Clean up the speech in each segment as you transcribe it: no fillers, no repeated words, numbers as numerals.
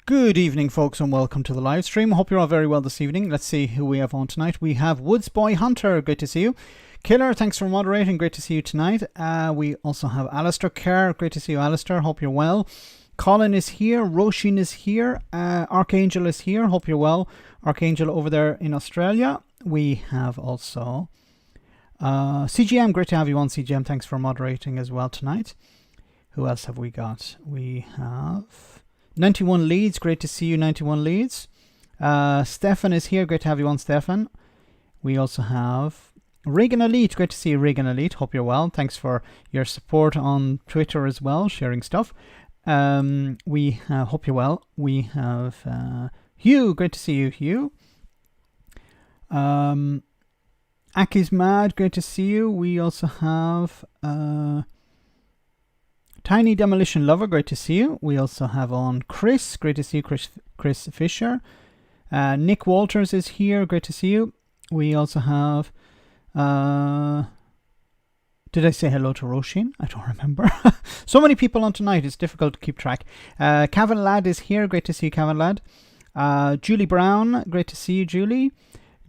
Good evening, folks, and welcome to the live stream. Hope you're all very well this evening. Let's see who we have on tonight. We have Woodsboy Hunter. Great to see you. Killer, thanks for moderating. Great to see you tonight. We also have Alistair Kerr. Great to see you, Alistair. Hope you're well. Colin is here. Roshin is here. Archangel is here. Hope you're well. Archangel over there in Australia. We have also CGM. Great to have you on, CGM. Thanks for moderating as well tonight. Who else have we got? We have 91 Leeds. Great to see you, 91 Leeds. Stefan is here. Great to have you on, Stefan. We also have Reagan Elite. Great to see you, Reagan Elite. Hope you're well. Thanks for your support on Twitter as well, sharing stuff. We hope you're well. We have Hugh. Great to see you, Hugh. Aki's Mad. Great to see you. We also have Tiny Demolition Lover. Great to see you. We also have on Chris. Great to see you, Chris Fisher. Nick Walters is here. Great to see you. We also have did I say hello to Roshin? I don't remember. So many people on tonight, it's difficult to keep track. Cavan Lad is here. Great to see you, Cavan Lad. Julie Brown. Great to see you, Julie.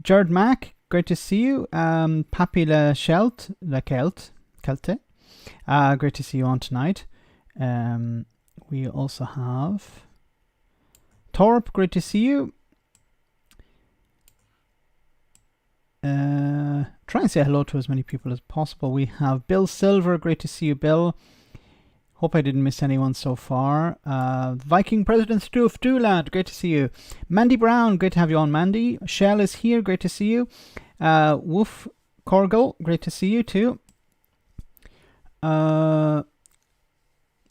Jared Mack. Great to see you. Papi La Kelte. Great to see you on tonight. We also have Torp. Great to see you. Try and say hello to as many people as possible. We have Bill Silver. Great to see you, Bill. Hope I didn't miss anyone so far. Viking President Stoof Doolad. Great to see you. Mandy Brown. Great to have you on, Mandy. Shell is here. Great to see you. Wolf Corgle. Great to see you too.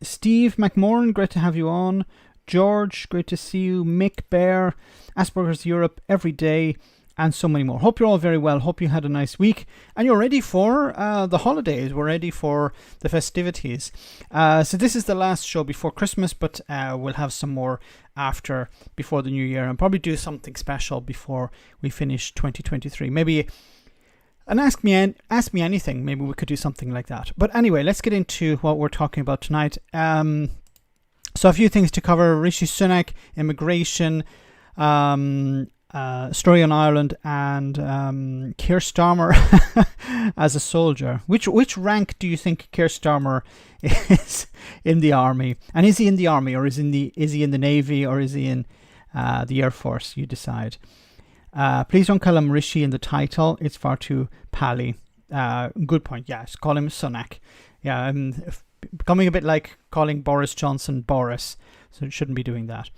Steve McMorrin. Great to have you on. George. Great to see you. Mick Bear. Asperger's Europe every day. And so many more. Hope you're all very well. Hope you had a nice week. And you're ready for the holidays. We're ready for the festivities. So this is the last show before Christmas, but we'll have some more before the new year. And probably do something special before we finish 2023. Maybe, and ask me anything. Maybe we could do something like that. But anyway, let's get into what we're talking about tonight. So a few things to cover. Rishi Sunak, immigration, story on Ireland, and Keir Starmer as a soldier. Which rank do you think Keir Starmer is in the army? And is he in the army, or is he in the navy, or is he in the Air Force? You decide. Please don't call him Rishi in the title. It's far too pally. Good point. Yes, call him Sunak. Yeah, becoming a bit like calling Boris Johnson Boris. So it shouldn't be doing that.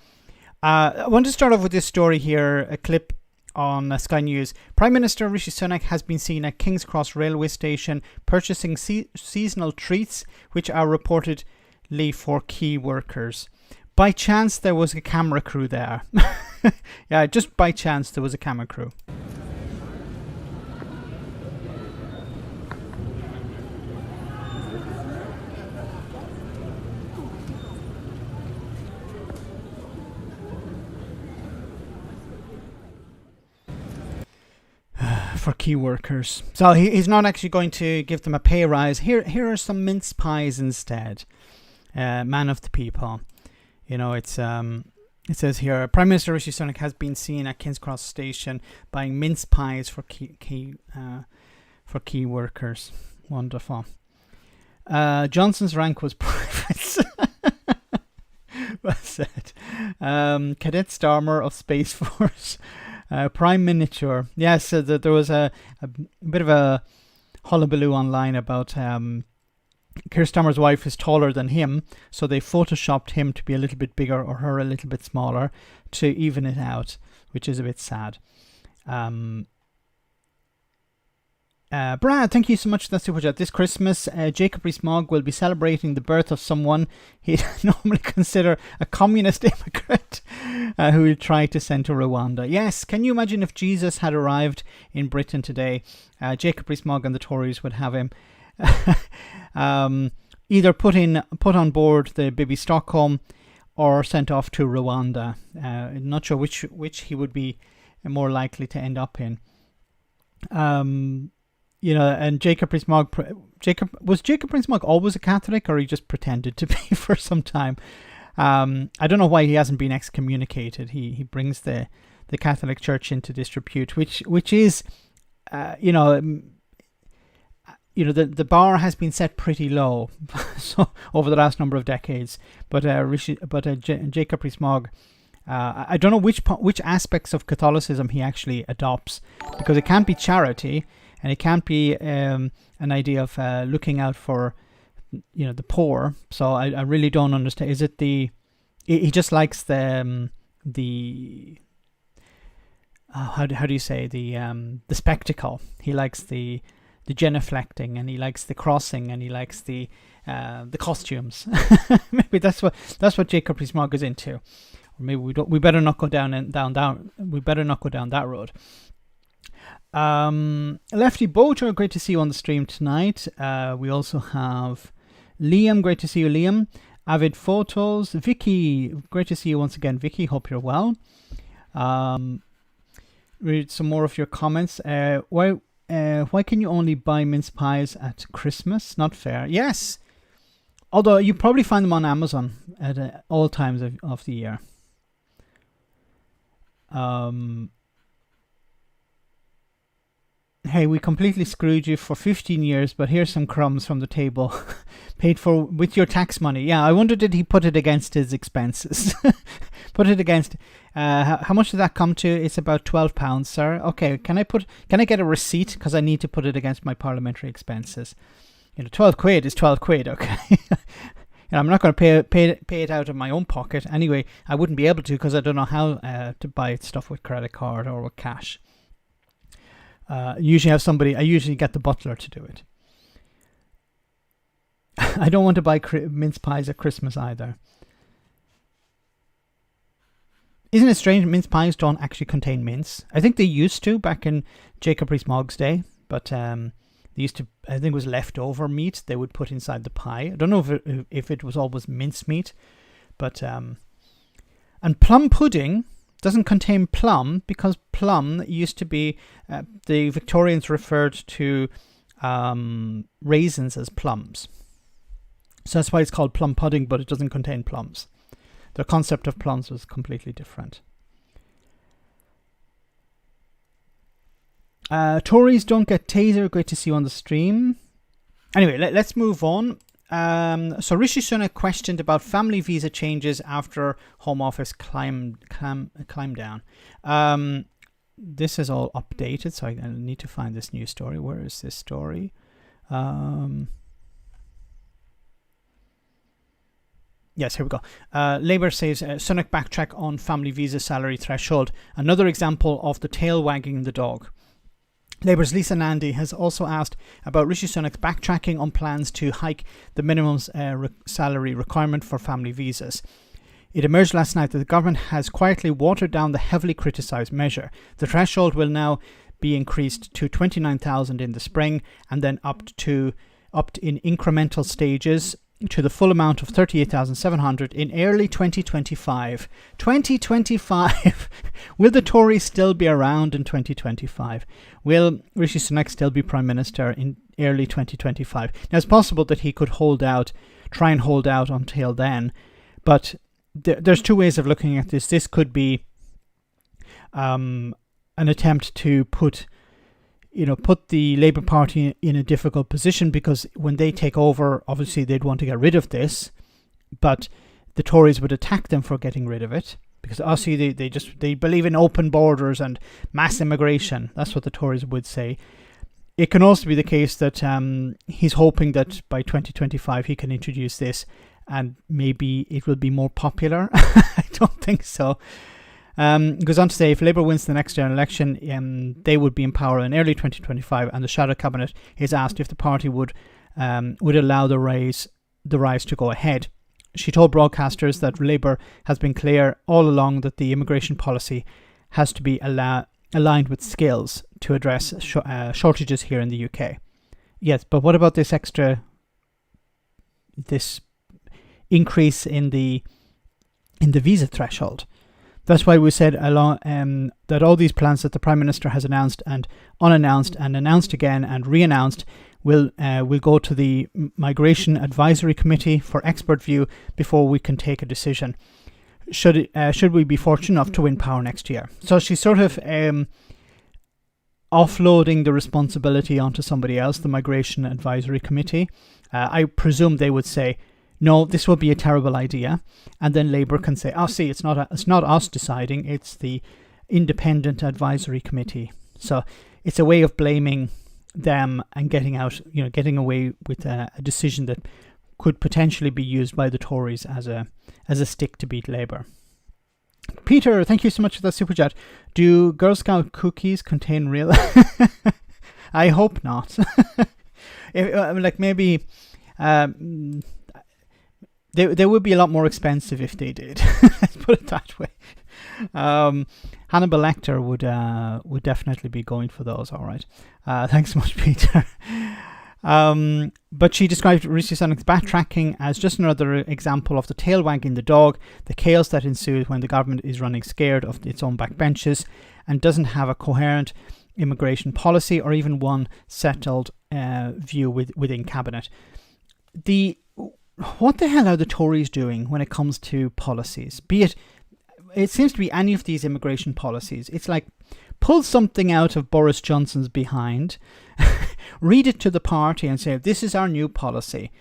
I want to start off with this story here, a clip on Sky News. Prime Minister Rishi Sunak has been seen at King's Cross railway station purchasing seasonal treats, which are reportedly for key workers. By chance, there was a camera crew there. Yeah, just by chance, there was a camera crew. For key workers. So he's not actually going to give them a pay rise. Here are some mince pies instead. Man of the people. You know, it says here, Prime Minister Rishi Sunak has been seen at King's Cross Station buying mince pies for key workers. Wonderful. Johnson's rank was private. Well said. Cadet Starmer of Space Force. Prime Miniature. Yes, there was a bit of a hullabaloo online about Keir Starmer's wife is taller than him, so they photoshopped him to be a little bit bigger or her a little bit smaller to even it out, which is a bit sad. Brad, thank you so much for that super chat. This Christmas, Jacob Rees-Mogg will be celebrating the birth of someone he'd normally consider a communist immigrant who he'll try to send to Rwanda. Yes, can you imagine if Jesus had arrived in Britain today? Jacob Rees-Mogg and the Tories would have him either put on board the Bibi Stockholm or sent off to Rwanda. Not sure which he would be more likely to end up in. You know, and Jacob Rees-Mogg, was Jacob Rees-Mogg always a Catholic, or he just pretended to be for some time? I don't know why he hasn't been excommunicated. He brings the Catholic Church into disrepute, which is, the bar has been set pretty low so over the last number of decades. But Jacob Rees-Mogg, I don't know which aspects of Catholicism he actually adopts, because it can't be charity and it can't be an idea of looking out for the poor. So I really don't understand. Is it he just likes the how do you say, the spectacle? He likes the genuflecting, and he likes the crossing, and he likes the costumes. Maybe that's what Jacob Rees-Mogg is into. Or maybe we better not go down that road. Lefty Bojo, great to see you on the stream tonight. We also have Liam, great to see you, Liam. Avid Photos, Vicky, great to see you once again, Vicky. Hope you're well. Read some more of your comments. Why can you only buy mince pies at Christmas? Not fair. Yes, although you probably find them on Amazon at all times of the year. Hey, we completely screwed you for 15 years, but here's some crumbs from the table, paid for with your tax money. Yeah, I wonder, did he put it against his expenses? Put it against. How much did that come to? It's about £12, sir. Okay, can I get a receipt, because I need to put it against my parliamentary expenses. 12 quid is 12 quid. Okay. I'm not going to pay it out of my own pocket. Anyway, I wouldn't be able to, because I don't know how to buy stuff with credit card or with cash. I usually get the butler to do it. I don't want to buy mince pies at Christmas either. Isn't it strange mince pies don't actually contain mince? I think they used to back in Jacob Rees-Mogg's day, but they used to, I think it was leftover meat they would put inside the pie. I don't know if it was always mince meat, but and plum pudding doesn't contain plum, because plum used to be, the Victorians referred to raisins as plums. So that's why it's called plum pudding, but it doesn't contain plums. The concept of plums was completely different. Tories don't get taser. Great to see you on the stream. Anyway, let's move on. So Rishi Sunak questioned about family visa changes after Home Office climb down. This is all updated, so I need to find this new story. Where is this story? Yes, here we go. Labour says Sunak backtrack on family visa salary threshold. Another example of the tail wagging the dog. Labour's Lisa Nandy has also asked about Rishi Sunak's backtracking on plans to hike the minimum salary requirement for family visas. It emerged last night that the government has quietly watered down the heavily criticised measure. The threshold will now be increased to 29,000 in the spring, and then upped in incremental stages to the full amount of 38,700 in early 2025. 2025! Will the Tories still be around in 2025? Will Rishi Sunak still be Prime Minister in early 2025? Now, it's possible that he could try and hold out until then, but there's two ways of looking at this. This could be an attempt to put the Labour Party in a difficult position, because when they take over, obviously they'd want to get rid of this, but the Tories would attack them for getting rid of it, because obviously they believe in open borders and mass immigration. That's what the Tories would say. It can also be the case that he's hoping that by 2025 he can introduce this, and maybe it will be more popular. I don't think so. Goes on to say, if Labour wins the next general election, they would be in power in early 2025, and the shadow cabinet is asked if the party would allow the rise to go ahead. She told broadcasters that Labour has been clear all along that the immigration policy has to be aligned with skills to address shortages here in the UK. Yes, but what about this increase in the visa threshold? That's why we said that all these plans that the Prime Minister has announced and unannounced and announced again and re-announced We'll go to the Migration Advisory Committee for expert view before we can take a decision. Should we be fortunate enough to win power next year? So she's sort of offloading the responsibility onto somebody else, the Migration Advisory Committee. I presume they would say, no, this would be a terrible idea. And then Labour can say, oh, see, it's not us deciding, it's the Independent Advisory Committee. So it's a way of blaming them and getting away with a decision that could potentially be used by the Tories as a stick to beat Labour. Peter, thank you so much for that super chat. Do Girl Scout cookies contain real? I hope not. Maybe they would be a lot more expensive if they did. Let's put it that way. Hannibal Lecter would definitely be going for those. All right. Thanks so much, Peter. But she described Rishi Sunak's backtracking as just another example of the tail wagging the dog, the chaos that ensues when the government is running scared of its own backbenches and doesn't have a coherent immigration policy or even one settled view within cabinet. What the hell are the Tories doing when it comes to policies? It seems to be any of these immigration policies. It's like, pull something out of Boris Johnson's behind, read it to the party and say, this is our new policy.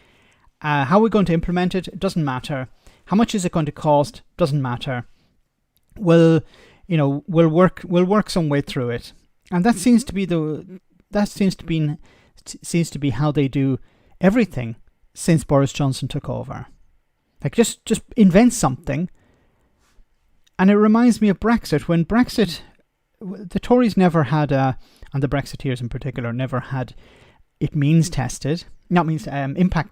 How are we going to implement it? It doesn't matter. How much is it going to cost? Doesn't matter. We'll work some way through it. And that seems to be how they do everything since Boris Johnson took over. Like, just invent something. And it reminds me of Brexit. When Brexit, the Tories never had, and the Brexiteers in particular, never had it impact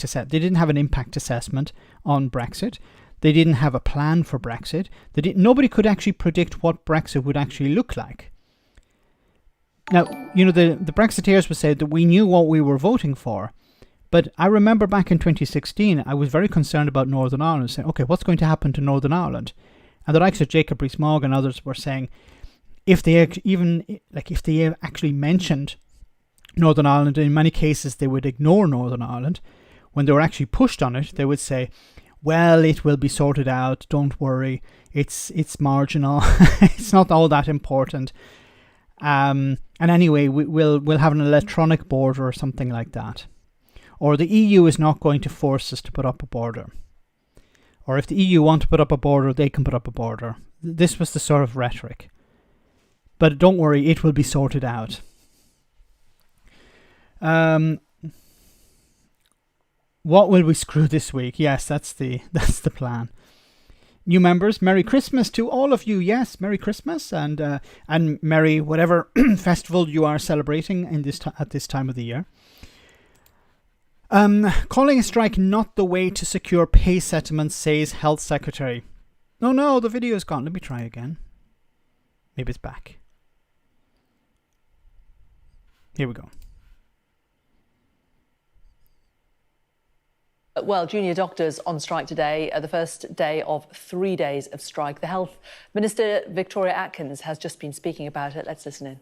assessment. They didn't have an impact assessment on Brexit. They didn't have a plan for Brexit. Nobody could actually predict what Brexit would actually look like. Now, the Brexiteers would say that we knew what we were voting for. But I remember back in 2016, I was very concerned about Northern Ireland, saying, okay, what's going to happen to Northern Ireland? And the likes of Jacob Rees-Mogg and others were saying, if they actually mentioned Northern Ireland, in many cases they would ignore Northern Ireland. When they were actually pushed on it, they would say, well, it will be sorted out, don't worry, it's marginal, it's not all that important. And anyway, we'll have an electronic border or something like that. Or the EU is not going to force us to put up a border. Or if the EU want to put up a border, they can put up a border. This was the sort of rhetoric. But don't worry, it will be sorted out. What will we screw this week? Yes, that's the plan. New members, Merry Christmas to all of you. Yes, Merry Christmas and Merry whatever festival you are celebrating at this time of the year. Calling a strike not the way to secure pay settlements, says Health Secretary. No, the video's gone. Let me try again. Maybe it's back. Here we go. Well, junior doctors on strike today, the first day of 3 days of strike. The Health Minister, Victoria Atkins, has just been speaking about it. Let's listen in.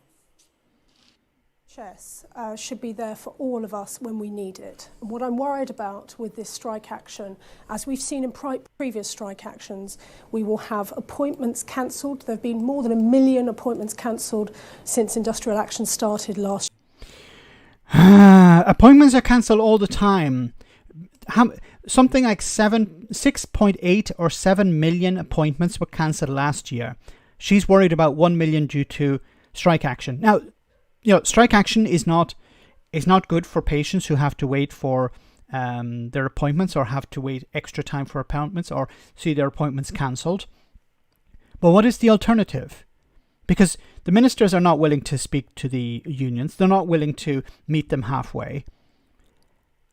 Should be there for all of us when we need it. And what I'm worried about with this strike action, as we've seen in previous strike actions, we will have appointments cancelled. There have been more than 1 million appointments cancelled since industrial action started last year. Appointments are cancelled all the time. Something like 6.8 or 7 million appointments were cancelled last year. She's worried about 1 million due to strike action. Now, strike action is not good for patients who have to wait for their appointments or have to wait extra time for appointments or see their appointments cancelled. But what is the alternative? Because the ministers are not willing to speak to the unions. They're not willing to meet them halfway.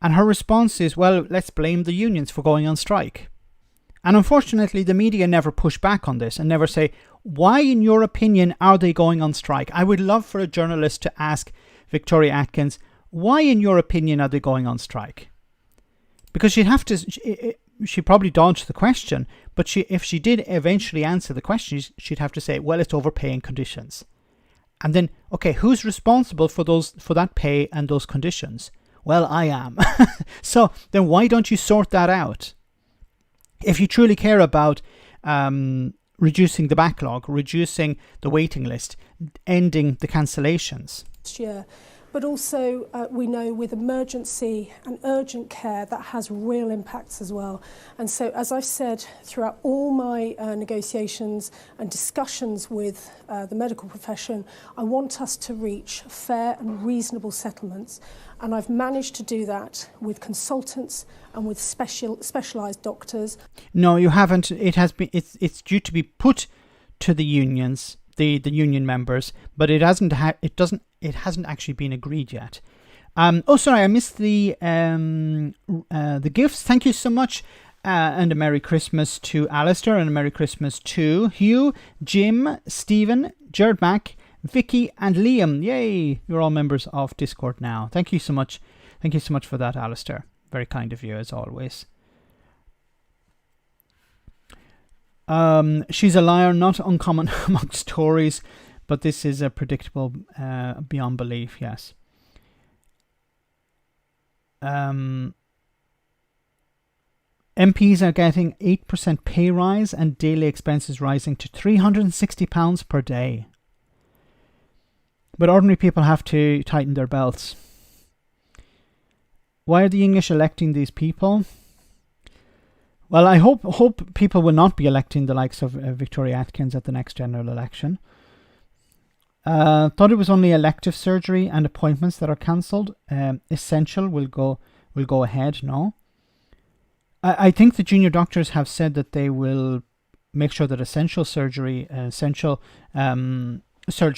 And her response is, well, let's blame the unions for going on strike. And unfortunately, the media never push back on this and never say, why, in your opinion, are they going on strike? I would love for a journalist to ask Victoria Atkins, why, in your opinion, are they going on strike? Because she probably dodged the question, but if she did eventually answer the question, she'd have to say, well, it's overpaying conditions. And then, okay, who's responsible for that pay and those conditions? Well, I am. So then why don't you sort that out? If you truly care about reducing the backlog, reducing the waiting list, ending the cancellations. Year. But also we know with emergency and urgent care that has real impacts as well. And so, as I've said throughout all my negotiations and discussions with the medical profession, I want us to reach fair and reasonable settlements. And I've managed to do that with consultants and with specialised doctors. No, you haven't. It has been. It's due to be put to the unions, the union members, but it hasn't. It hasn't actually been agreed yet. Oh, sorry, I missed the gifts. Thank you so much, and a Merry Christmas to Alistair, and a Merry Christmas to Hugh, Jim, Stephen, Jared Mack, Vicky, and Liam. Yay! You're all members of Discord now. Thank you so much. Thank you so much for that, Alistair. Very kind of you, as always. She's a liar, not uncommon amongst Tories, but this is a predictable beyond belief, yes. MPs are getting 8% pay rise and daily expenses rising to £360 per day. But ordinary people have to tighten their belts. Why are the English electing these people? Well, I hope people will not be electing the likes of Victoria Atkins at the next general election. Thought it was only elective surgery and appointments that are cancelled. Essential will go ahead. No, I think the junior doctors have said that they will make sure that essential surgery,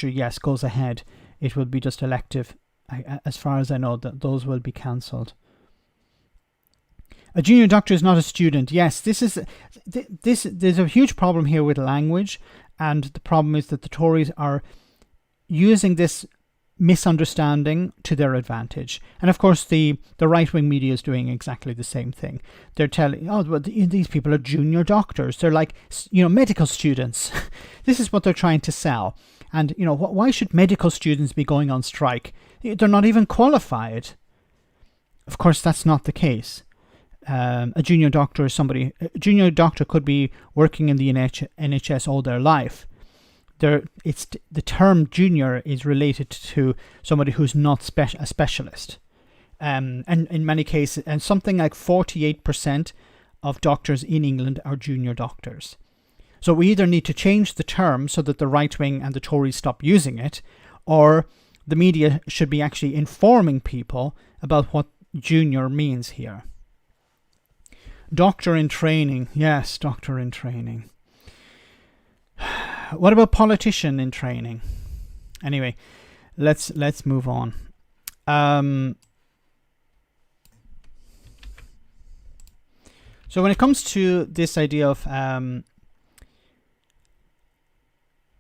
yes, goes ahead. It will be just elective. As far as I know, that those will be cancelled. A junior doctor is not a student. Yes, this. There's a huge problem here with language, and the problem is that the Tories are using this misunderstanding to their advantage. And of course, the right-wing media is doing exactly the same thing. They're telling, oh, well, these people are junior doctors. They're like, medical students. This is what they're trying to sell. And, why should medical students be going on strike? They're not even qualified. Of course, that's not the case. A junior doctor is somebody. A junior doctor could be working in the NHS all their life. The term junior is related to somebody who's not a specialist. And in many cases, and something like 48% of doctors in England are junior doctors. So we either need to change the term so that the right wing and the Tories stop using it, or the media should be actually informing people about what junior means here. Doctor in training. Yes, doctor in training. What about politician in training? Anyway, let's move on. So when it comes to this idea of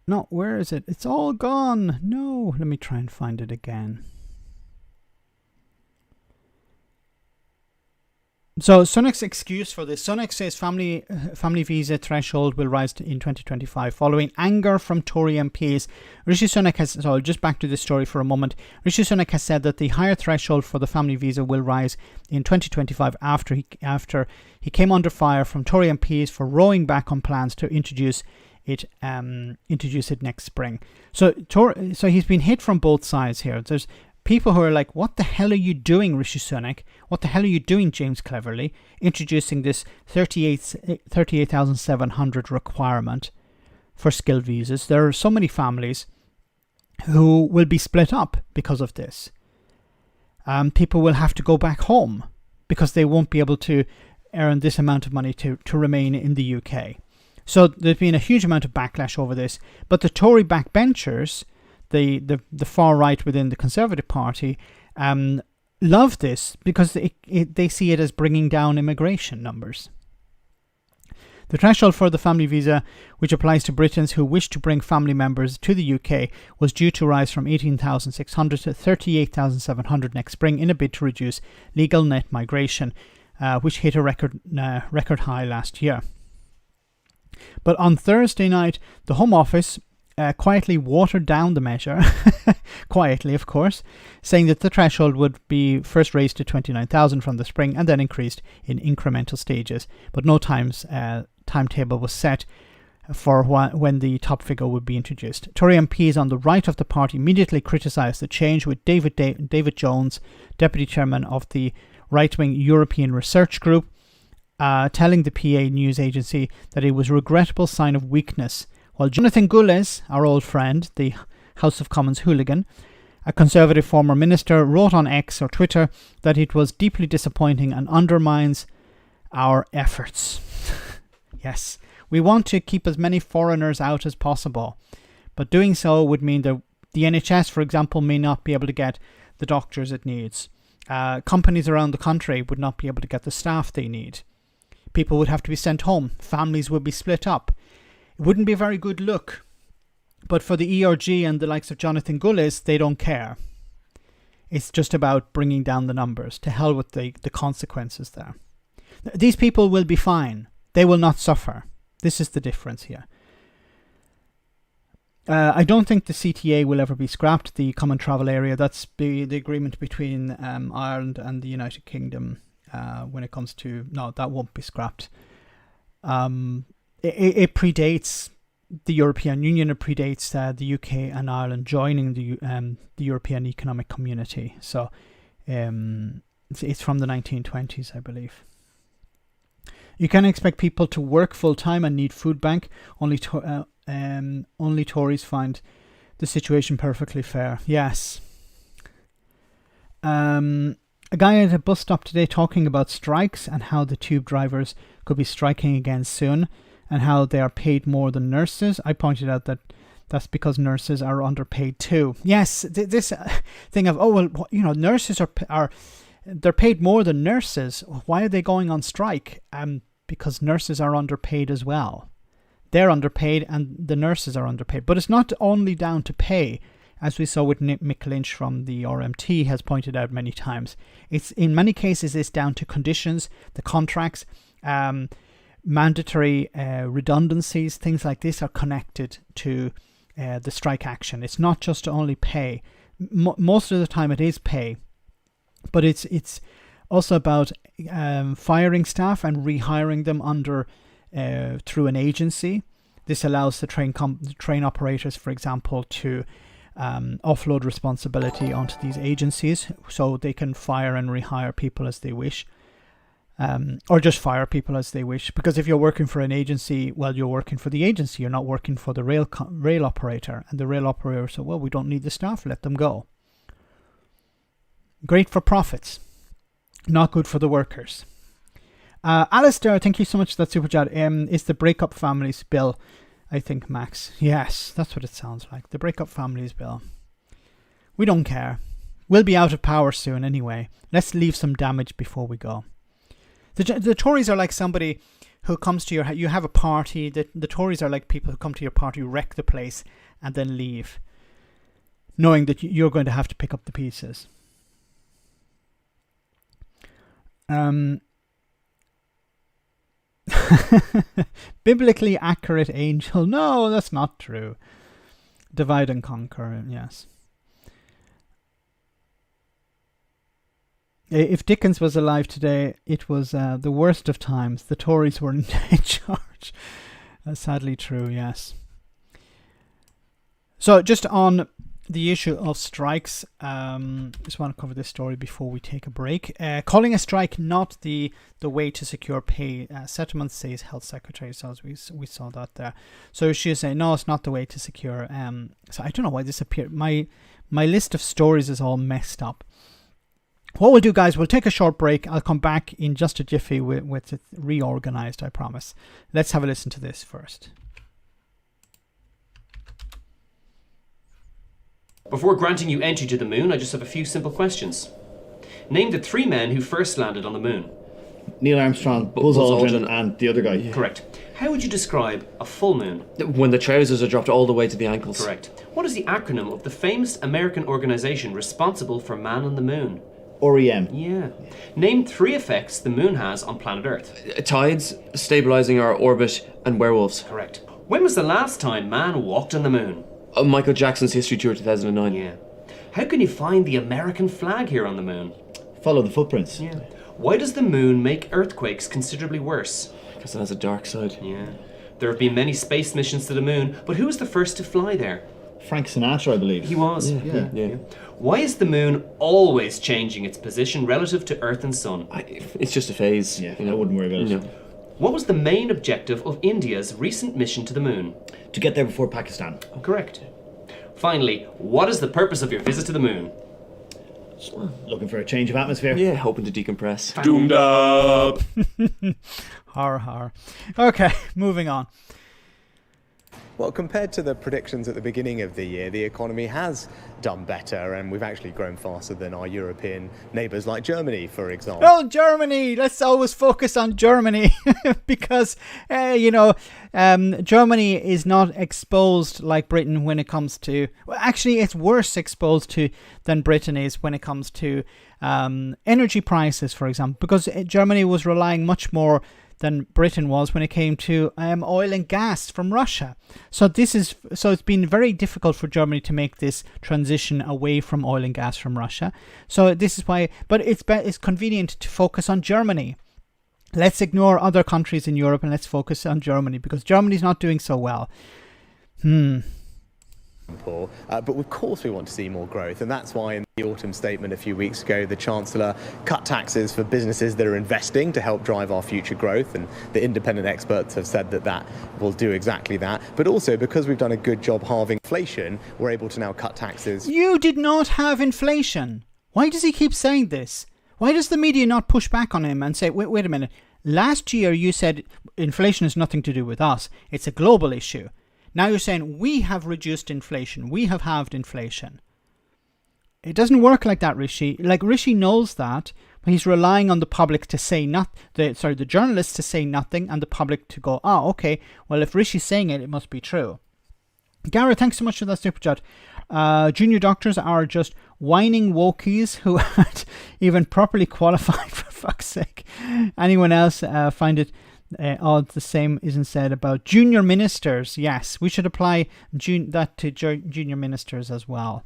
no, where is it? It's all gone. No, let me try and find it again. So Sunak's excuse for this. Sunak says family visa threshold will rise in 2025 following anger from Tory MPs. Rishi Sunak has, so I'll just back to this story for a moment. Rishi Sunak has said that the higher threshold for the family visa will rise in 2025 after he came under fire from Tory MPs for rowing back on plans to introduce it next spring. So he's been hit from both sides here. There's people who are like, what the hell are you doing, Rishi Sunak? What the hell are you doing, James Cleverly, introducing this 38,700 requirement for skilled visas? There are so many families who will be split up because of this. People will have to go back home because they won't be able to earn this amount of money to remain in the UK. So there's been a huge amount of backlash over this. But the Tory backbenchers, the far right within the Conservative Party, love this because they see it as bringing down immigration numbers. The threshold for the family visa, which applies to Britons who wish to bring family members to the UK, was due to rise from 18,600 to 38,700 next spring in a bid to reduce legal net migration, which hit a record high last year. But on Thursday night, the Home Office quietly watered down the measure, quietly of course, saying that the threshold would be first raised to 29,000 from the spring and then increased in incremental stages, but no timetable was set for when the top figure would be introduced. Tory MPs on the right of the party immediately criticised the change, with David Jones, deputy chairman of the right-wing European Research Group, telling the PA news agency that it was a regrettable sign of weakness, while Jonathan Gules, our old friend, the House of Commons hooligan, a Conservative former minister, wrote on X or Twitter that it was deeply disappointing and undermines our efforts. Yes, we want to keep as many foreigners out as possible, but doing so would mean that the NHS, for example, may not be able to get the doctors it needs. Companies around the country would not be able to get the staff they need. People would have to be sent home. Families would be split up. It wouldn't be a very good look. But for the ERG and the likes of Jonathan Gules, they don't care. It's just about bringing down the numbers. To hell with the consequences there. These people will be fine. They will not suffer. This is the difference here. I don't think the CTA will ever be scrapped, the Common Travel Area. That's the agreement between Ireland and the United Kingdom when it comes to... No, that won't be scrapped. It predates the European Union. It predates the UK and Ireland joining the European Economic Community. So it's from the 1920s, I believe. You can expect people to work full-time and need food bank. Only Tories find the situation perfectly fair. Yes. A guy at a bus stop today talking about strikes and how the tube drivers could be striking again soon and how they are paid more than nurses. I pointed out that that's because nurses are underpaid too. Yes, this thing of, nurses they're paid more than nurses. Why are they going on strike? Because nurses are underpaid as well. They're underpaid and the nurses are underpaid. But it's not only down to pay, as we saw with Mick Lynch from the RMT has pointed out many times. It's in many cases it's down to conditions, the contracts, mandatory redundancies, things like this are connected to the strike action. It's not just only pay. Most of the time it is pay, but it's also about firing staff and rehiring them through an agency. This allows the train operators, for example, to offload responsibility onto these agencies, so they can fire and rehire people as they wish, or just fire people as they wish. Because if you're working for an agency, well, you're working for the agency. You're not working for the rail operator, and the rail operator said, "Well, we don't need the staff. Let them go." Great for profits. Not good for the workers. Alistair, thank you so much for that super chat. Is the Breakup Families Bill, I think, Max. Yes, that's what it sounds like. The Breakup Families Bill. We don't care. We'll be out of power soon anyway. Let's leave some damage before we go. The Tories are like somebody who comes to you have a party. The Tories are like people who come to your party, wreck the place, and then leave, knowing that you're going to have to pick up the pieces. Biblically accurate angel. No, that's not true. Divide and conquer, yes. If Dickens was alive today, it was the worst of times. The Tories were in charge. Sadly true, yes. So just on the issue of strikes, just want to cover this story before we take a break. Calling a strike not the way to secure pay settlements, says Health Secretary. So we saw that there. So she is saying, no, it's not the way to secure. So I don't know why this appeared. My list of stories is all messed up. What we'll do, guys, we'll take a short break. I'll come back in just a jiffy with it reorganized, I promise. Let's have a listen to this first. Before granting you entry to the moon, I just have a few simple questions. Name the 3 men who first landed on the moon. Neil Armstrong, Buzz Aldrin, and the other guy. Yeah. Correct. How would you describe a full moon? When the trousers are dropped all the way to the ankles. Correct. What is the acronym of the famous American organization responsible for Man on the Moon? REM. Yeah. Name 3 effects the moon has on planet Earth. Tides, stabilising our orbit, and werewolves. Correct. When was the last time man walked on the moon? Michael Jackson's History Tour 2009. Yeah. How can you find the American flag here on the moon? Follow the footprints. Yeah. Why does the moon make earthquakes considerably worse? Because it has a dark side. Yeah. There have been many space missions to the moon, but who was the first to fly there? Frank Sinatra, I believe. He was. Yeah. Why is the moon always changing its position relative to Earth and Sun? It's just a phase. Yeah, I wouldn't worry about it. What was the main objective of India's recent mission to the moon? To get there before Pakistan. Correct. Finally, what is the purpose of your visit to the moon? Looking for a change of atmosphere. Yeah, hoping to decompress. Doomed up! Horror. Okay, moving on. Well, compared to the predictions at the beginning of the year, the economy has done better, and we've actually grown faster than our European neighbours like Germany, for example. Oh, Germany! Let's always focus on Germany because, Germany is not exposed like Britain when it comes to... Well, actually, it's worse exposed to than Britain is when it comes to energy prices, for example, because Germany was relying much more than Britain was when it came to oil and gas from Russia. So it's been very difficult for Germany to make this transition away from oil and gas from Russia. So this is why, but it's convenient to focus on Germany. Let's ignore other countries in Europe and let's focus on Germany because Germany's not doing so well. But of course we want to see more growth, and that's why in the autumn statement a few weeks ago the Chancellor cut taxes for businesses that are investing to help drive our future growth, and the independent experts have said that will do exactly that. But also because we've done a good job halving inflation, we're able to now cut taxes. You did not have inflation. Why does he keep saying this? Why does the media not push back on him and say, wait a minute, last year you said inflation has nothing to do with us, it's a global issue. Now you're saying we have reduced inflation. We have halved inflation. It doesn't work like that, Rishi. Like, Rishi knows that, but he's relying on the public to say the journalists to say nothing and the public to go, okay, well, if Rishi's saying it, it must be true. Gareth, thanks so much for that super chat. Junior doctors are just whining wokies who aren't even properly qualified, for fuck's sake. Anyone else find it odd the same isn't said about junior ministers? Yes, we should apply that to junior ministers as well.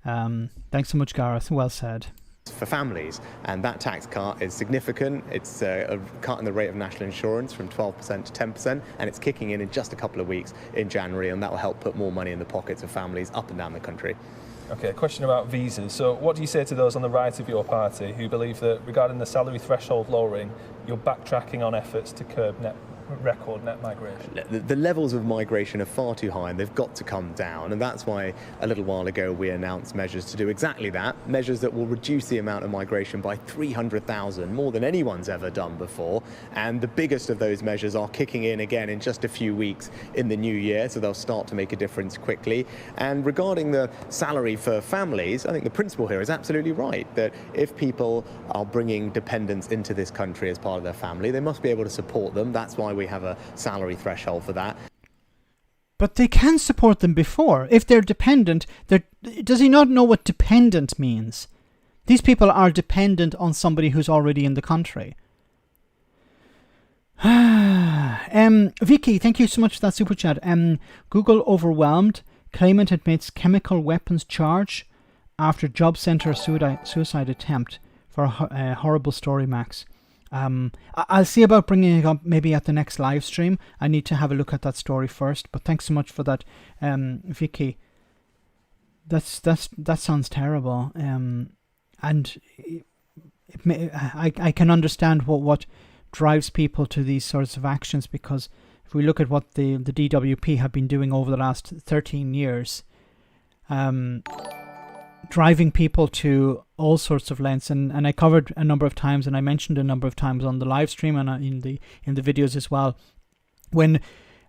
Thanks so much, Gareth. Well said. For families, and that tax cut is significant. It's a cut in the rate of national insurance from 12% to 10%, and it's kicking in just a couple of weeks in January, and that will help put more money in the pockets of families up and down the country. Okay, a question about visas. So what do you say to those on the right of your party who believe that regarding the salary threshold lowering, you're backtracking on efforts to curb record net migration? The levels of migration are far too high and they've got to come down, and that's why a little while ago we announced measures to do exactly that, measures that will reduce the amount of migration by 300,000, more than anyone's ever done before, and the biggest of those measures are kicking in again in just a few weeks in the new year, so they'll start to make a difference quickly. And regarding the salary for families, I think the principle here is absolutely right, that if people are bringing dependents into this country as part of their family, they must be able to support them. That's why we have a salary threshold for that. But they can support them before. If they're dependent, does he not know what dependent means? These people are dependent on somebody who's already in the country. Vicky, thank you so much for that super chat. Google overwhelmed. Claimant admits chemical weapons charge after job centre suicide attempt. For a horrible story, Max. I'll see about bringing it up maybe at the next live stream. I need to have a look at that story first. But thanks so much for that, Vicky. That sounds terrible. And I can understand what drives people to these sorts of actions, because if we look at what the DWP have been doing over the last 13 years, driving people to all sorts of lengths, and I covered a number of times, and I mentioned a number of times on the live stream and in the videos as well, when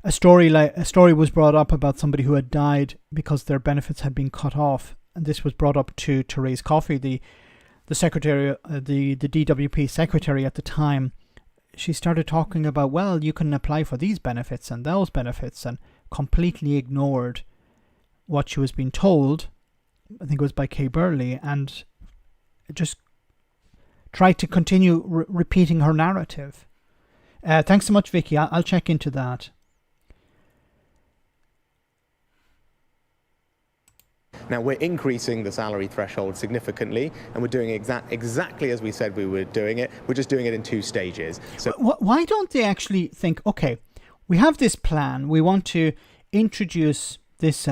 a story was brought up about somebody who had died because their benefits had been cut off, and this was brought up to Therese Coffey, the secretary, the DWP secretary at the time. She started talking about, well, you can apply for these benefits and those benefits, and completely ignored what she was being told. I think it was by Kay Burley, and just tried to continue repeating her narrative. Thanks so much, Vicky. I'll check into that. Now, we're increasing the salary threshold significantly, and we're doing exactly as we said we were doing it. We're just doing it in 2 stages. So why don't they actually think, okay, we have this plan, we want to introduce this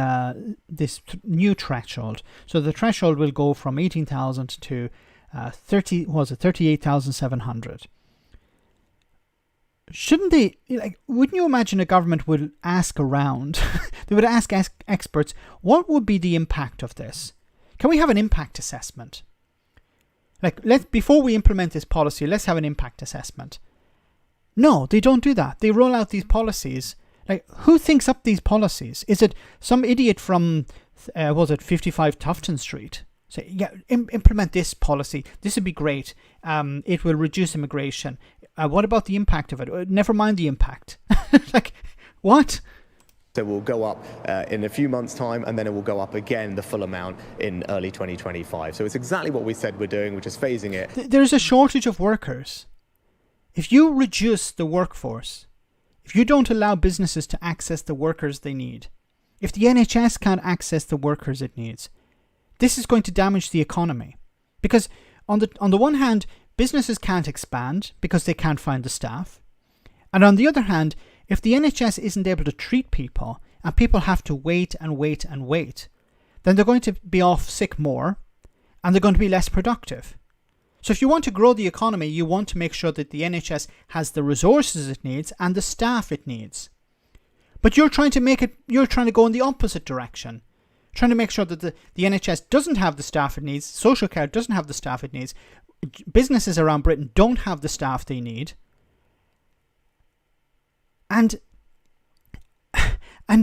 new threshold. So the threshold will go from 18,000 to 38,700. Shouldn't they, wouldn't you imagine a government would ask around, they would ask experts, what would be the impact of this? Can we have an impact assessment? Before we implement this policy, let's have an impact assessment. No, they don't do that. They roll out these policies. Who thinks up these policies? Is it some idiot from, 55 Tufton Street? Say, yeah, implement this policy. This would be great. It will reduce immigration. What about the impact of it? Never mind the impact. What? So we'll go up in a few months' time, and then it will go up again, the full amount, in early 2025. So it's exactly what we said we're doing, we're just phasing it. There's a shortage of workers. If you reduce the workforce, if you don't allow businesses to access the workers they need, if the NHS can't access the workers it needs, this is going to damage the economy. Because on the one hand, businesses can't expand because they can't find the staff. And on the other hand, if the NHS isn't able to treat people and people have to wait and wait and wait, then they're going to be off sick more and they're going to be less productive. So if you want to grow the economy, you want to make sure that the NHS has the resources it needs and the staff it needs. But you're trying to go in the opposite direction. Trying to make sure that the NHS doesn't have the staff it needs, social care doesn't have the staff it needs, businesses around Britain don't have the staff they need. And in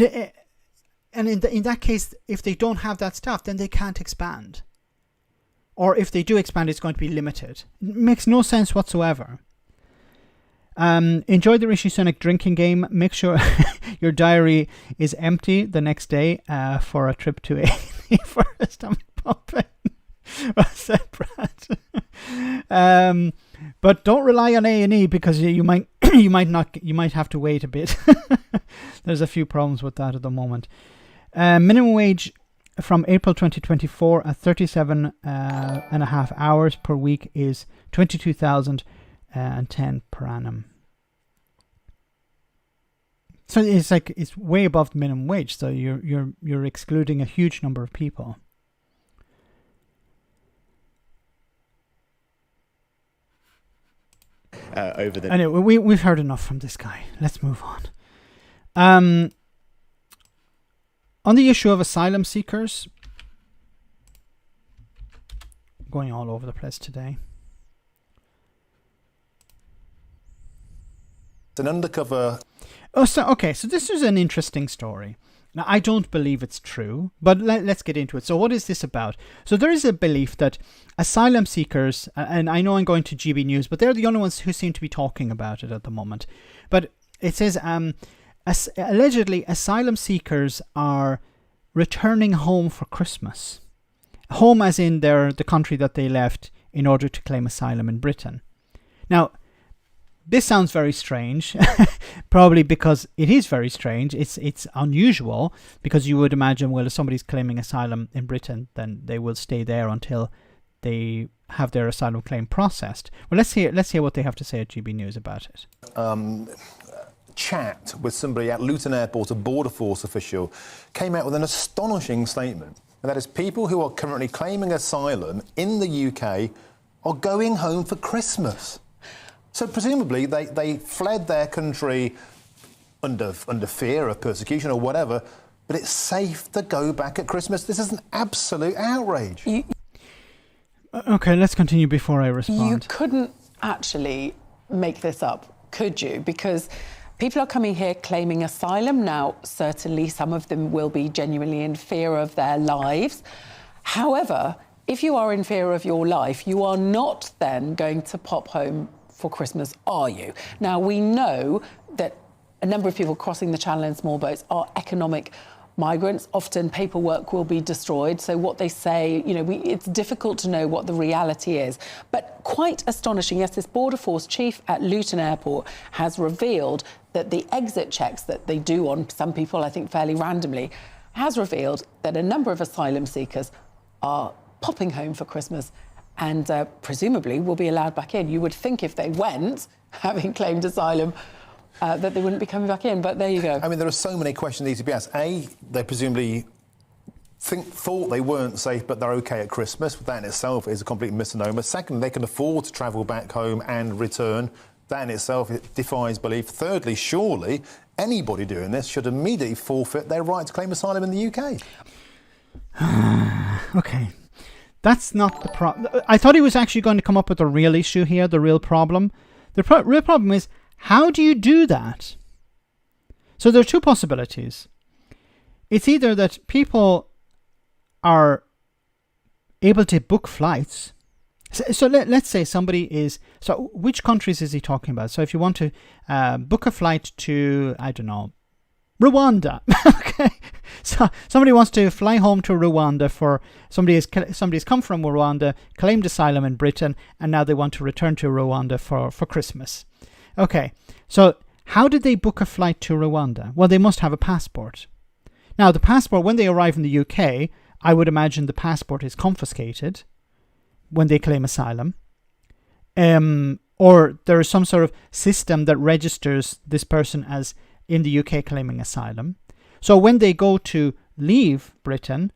that case, if they don't have that staff, then they can't expand. Or if they do expand, it's going to be limited. It makes no sense whatsoever. Enjoy the Rishi Sunak drinking game. Make sure your diary is empty the next day for a trip to A&E for a stomach pumping. Well said, Brad. But don't rely on A&E because you might have to wait a bit. There's a few problems with that at the moment. Minimum wage from April 2024 at 37.5 hours per week is 22,010 per annum. So it's way above the minimum wage. So you're excluding a huge number of people. Anyway, we've heard enough from this guy. Let's move on. On the issue of asylum seekers, going all over the place today. It's an undercover. So this is an interesting story. Now, I don't believe it's true, but let's get into it. So what is this about? So there is a belief that asylum seekers, and I know I'm going to GB News, but they're the only ones who seem to be talking about it at the moment. But it says, allegedly, asylum seekers are returning home for Christmas. Home as in the country that they left in order to claim asylum in Britain. Now, this sounds very strange, probably because it is very strange. It's unusual because you would imagine, well, if somebody's claiming asylum in Britain, then they will stay there until they have their asylum claim processed. Well, let's hear what they have to say at GB News about it. Chat with somebody at Luton Airport, a Border Force official, came out with an astonishing statement. And that is, people who are currently claiming asylum in the UK are going home for Christmas. So presumably they fled their country under fear of persecution or whatever, but it's safe to go back at Christmas. This is an absolute outrage. Okay, let's continue before I respond. You couldn't actually make this up, could you? Because people are coming here claiming asylum. Now, certainly some of them will be genuinely in fear of their lives. However, if you are in fear of your life, you are not then going to pop home for Christmas, are you? Now, we know that a number of people crossing the channel in small boats are economic migrants. Often paperwork will be destroyed. So what they say, it's difficult to know what the reality is. But quite astonishing, yes, this Border Force chief at Luton Airport has revealed that the exit checks that they do on some people, I think fairly randomly, has revealed that a number of asylum seekers are popping home for Christmas and presumably will be allowed back in. You would think if they went, having claimed asylum, that they wouldn't be coming back in, but there you go. I mean, there are so many questions that need to be asked. A, they presumably thought they weren't safe, but they're OK at Christmas. That in itself is a complete misnomer. Secondly, they can afford to travel back home and return. That in itself defies belief. Thirdly, surely anybody doing this should immediately forfeit their right to claim asylum in the UK. OK. That's not the problem. I thought he was actually going to come up with a real issue here, the real problem. The real problem is, how do you do that? So there are two possibilities. It's either that people are able to book flights. So let's say somebody is... So which countries is he talking about? So if you want to book a flight to, I don't know, Rwanda. Okay. So somebody wants to fly home to Rwanda for... Somebody's come from Rwanda, claimed asylum in Britain, and now they want to return to Rwanda for Christmas. Okay. So how did they book a flight to Rwanda? Well, they must have a passport. Now, the passport, when they arrive in the UK, I would imagine the passport is confiscated when they claim asylum. Or there is some sort of system that registers this person as in the UK claiming asylum. So when they go to leave Britain,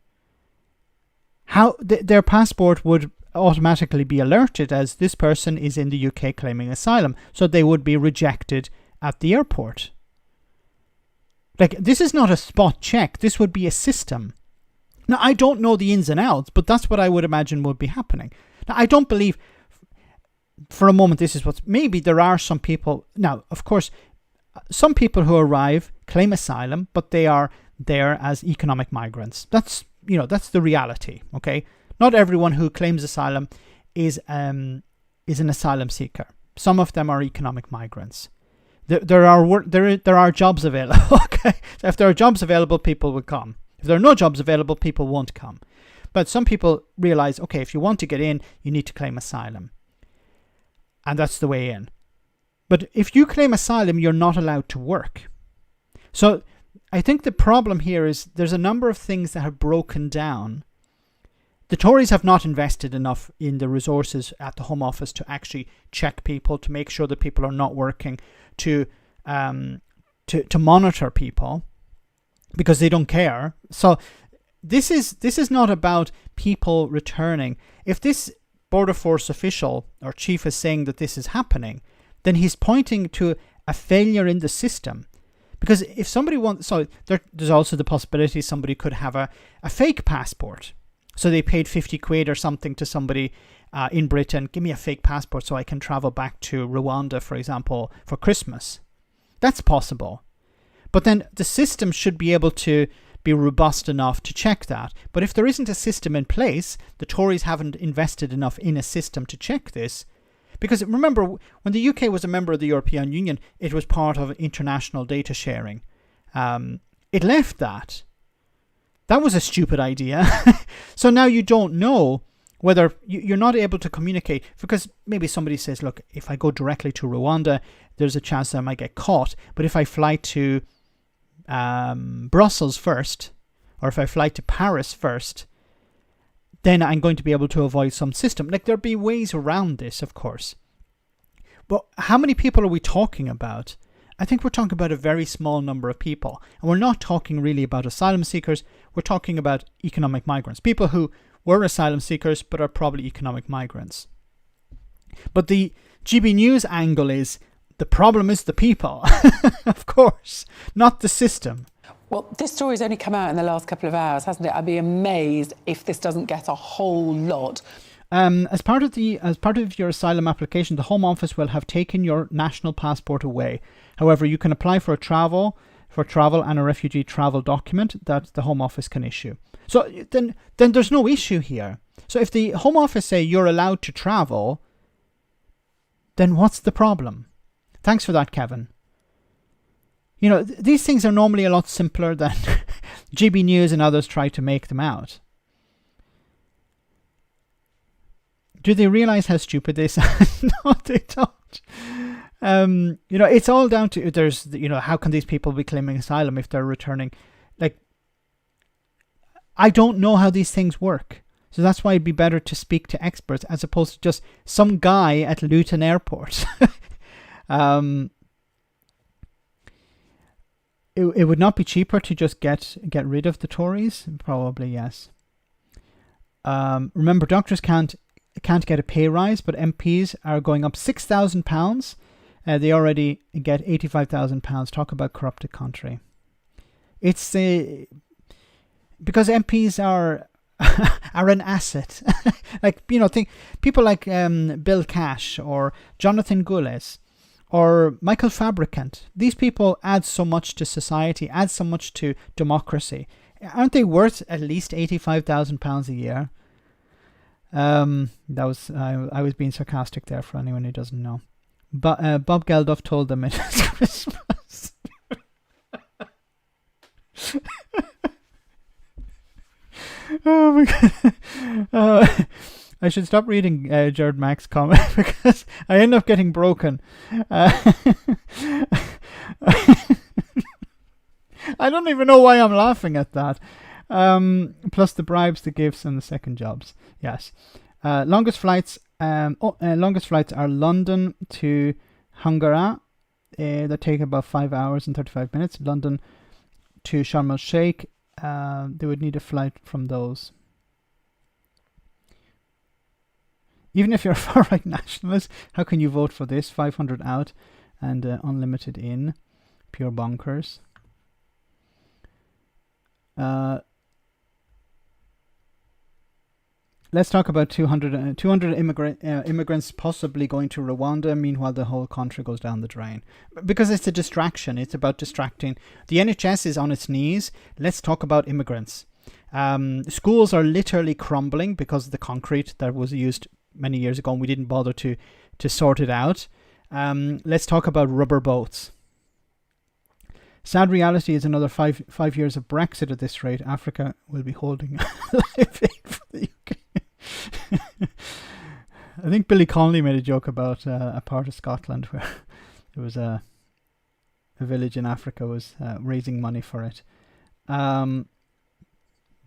how their passport would automatically be alerted as this person is in the UK claiming asylum. So they would be rejected at the airport. Like, this is not a spot check. This would be a system. Now, I don't know the ins and outs, but that's what I would imagine would be happening. Now, I don't believe for a moment this is what's... Maybe there are some people... Now, of course, some people who arrive claim asylum, but they are there as economic migrants. That's the reality, okay? Not everyone who claims asylum is an asylum seeker. Some of them are economic migrants. There are jobs available, okay? So if there are jobs available, people will come. If there are no jobs available, people won't come. But some people realize, okay, if you want to get in, you need to claim asylum. And that's the way in. But if you claim asylum, you're not allowed to work. So I think the problem here is there's a number of things that have broken down. The Tories have not invested enough in the resources at the Home Office to actually check people, to make sure that people are not working, to monitor people, because they don't care. So this is not about people returning. If this Border Force official or chief is saying that this is happening, then he's pointing to a failure in the system. Because if somebody wants... So there's also the possibility somebody could have a fake passport. So they paid 50 quid or something to somebody in Britain. Give me a fake passport so I can travel back to Rwanda, for example, for Christmas. That's possible. But then the system should be able to be robust enough to check that. But if there isn't a system in place, the Tories haven't invested enough in a system to check this. Because remember, when the UK was a member of the European Union, it was part of international data sharing. It left that. That was a stupid idea. So now you don't know whether you're not able to communicate, because maybe somebody says, look, if I go directly to Rwanda, there's a chance that I might get caught. But if I fly to Brussels first, or if I fly to Paris first, then I'm going to be able to avoid some system. Like, there'll be ways around this, of course. But how many people are we talking about? I think we're talking about a very small number of people. And we're not talking really about asylum seekers. We're talking about economic migrants. People who were asylum seekers but are probably economic migrants. But the GB News angle is the problem is the people, of course, not the system. Well, this story's only come out in the last couple of hours, hasn't it? I'd be amazed if this doesn't get a whole lot. As part of your asylum application, the Home Office will have taken your national passport away. However, you can apply for travel and a refugee travel document that the Home Office can issue. So then there's no issue here. So if the Home Office say you're allowed to travel, then what's the problem? Thanks for that, Kevin. You know, these things are normally a lot simpler than GB News and others try to make them out. Do they realize how stupid this is? No, they don't. You know, it's all down to, how can these people be claiming asylum if they're returning? Like, I don't know how these things work. So that's why it'd be better to speak to experts as opposed to just some guy at Luton Airport. It would not be cheaper to just get rid of the Tories? Probably, yes. Remember, doctors can't get a pay rise, but MPs are going up £6,000. They already get £85,000. Talk about corrupted country. It's because MPs are an asset. Like, think people like Bill Cash or Jonathan Gullis or Michael Fabricant. These people add so much to society, add so much to democracy. Aren't they worth at least £85,000 a year? That was I was being sarcastic there for anyone who doesn't know. But Bob Geldof told them it is Christmas. Oh my god. I should stop reading Jared Mack's comment because I end up getting broken. I don't even know why I'm laughing at that. Plus the bribes, the gifts, and the second jobs. Yes. Longest flights are London to Hungary. That take about 5 hours and 35 minutes. London to Sharm el Sheikh. They would need a flight from those. Even if you're a far-right nationalist, how can you vote for this? 500 out and unlimited in. Pure bonkers. Let's talk about 200 immigrants possibly going to Rwanda. Meanwhile, the whole country goes down the drain. Because it's a distraction. It's about distracting. The NHS is on its knees. Let's talk about immigrants. Schools are literally crumbling because of the concrete that was used many years ago and we didn't bother to sort it out. Let's talk about rubber boats. Sad reality is another five years of Brexit at this rate. Africa will be holding live aid for the UK. I think Billy Connolly made a joke about a part of Scotland where there was a village in Africa was raising money for it.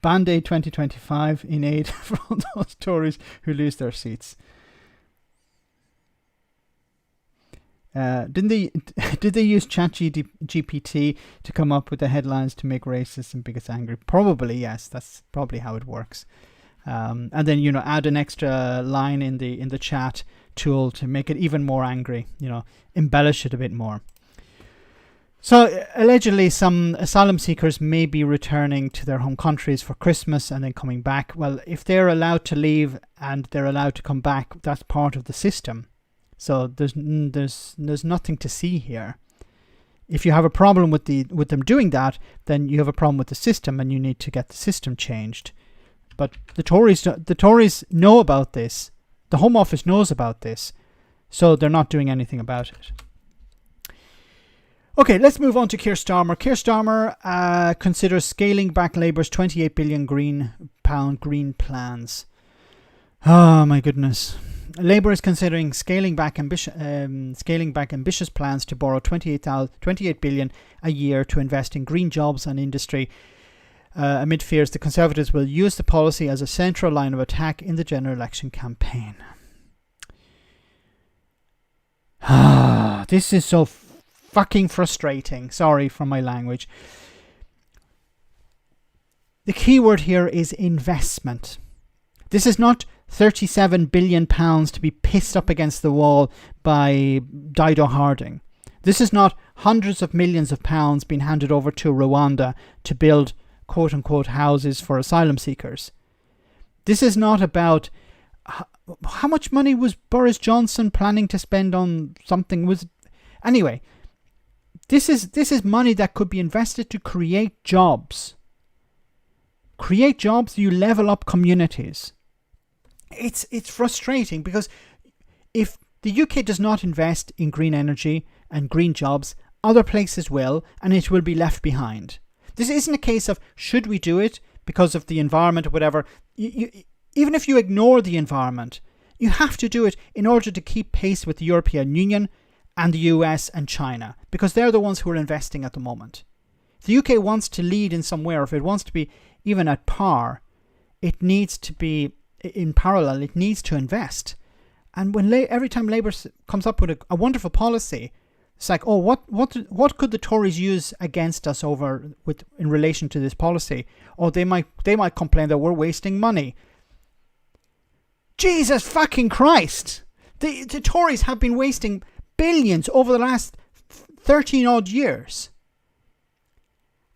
Band-Aid 2025 in aid for all those Tories who lose their seats. Did they use ChatGPT to come up with the headlines to make racists and bigots angry? Probably, yes. That's probably how it works. And then add an extra line in the chat tool to make it even more angry. Embellish it a bit more. So allegedly, some asylum seekers may be returning to their home countries for Christmas and then coming back. Well, if they're allowed to leave and they're allowed to come back, that's part of the system. So there's nothing to see here. If you have a problem with them doing that, then you have a problem with the system, and you need to get the system changed. But the Tories know about this. The Home Office knows about this, so they're not doing anything about it. Okay, let's move on to Keir Starmer. Keir Starmer considers scaling back Labour's £28 billion green plans. Oh my goodness. Labour is considering scaling back ambitious plans to borrow $28 billion a year to invest in green jobs and industry. Amid fears the Conservatives will use the policy as a central line of attack in the general election campaign. This is so fucking frustrating. Sorry for my language. The key word here is investment. This is not £37 billion to be pissed up against the wall by Dido Harding. This is not hundreds of millions of pounds being handed over to Rwanda to build quote-unquote houses for asylum seekers. This is not about how much money was Boris Johnson planning to spend on something. Anyway, this is money that could be invested to create jobs. Create jobs, you level up communities. It's frustrating because if the UK does not invest in green energy and green jobs, other places will, and it will be left behind. This isn't a case of should we do it because of the environment or whatever. Even if you ignore the environment, you have to do it in order to keep pace with the European Union and the US and China, because they're the ones who are investing at the moment. the UK wants to lead in somewhere, if it wants to be even at par, it needs to be in parallel. It needs to invest. And when every time Labour comes up with a wonderful policy, it's like, oh, what could the Tories use against us in relation to this policy? Or they might complain that we're wasting money. Jesus fucking Christ! The Tories have been wasting billions over the last 13 odd years.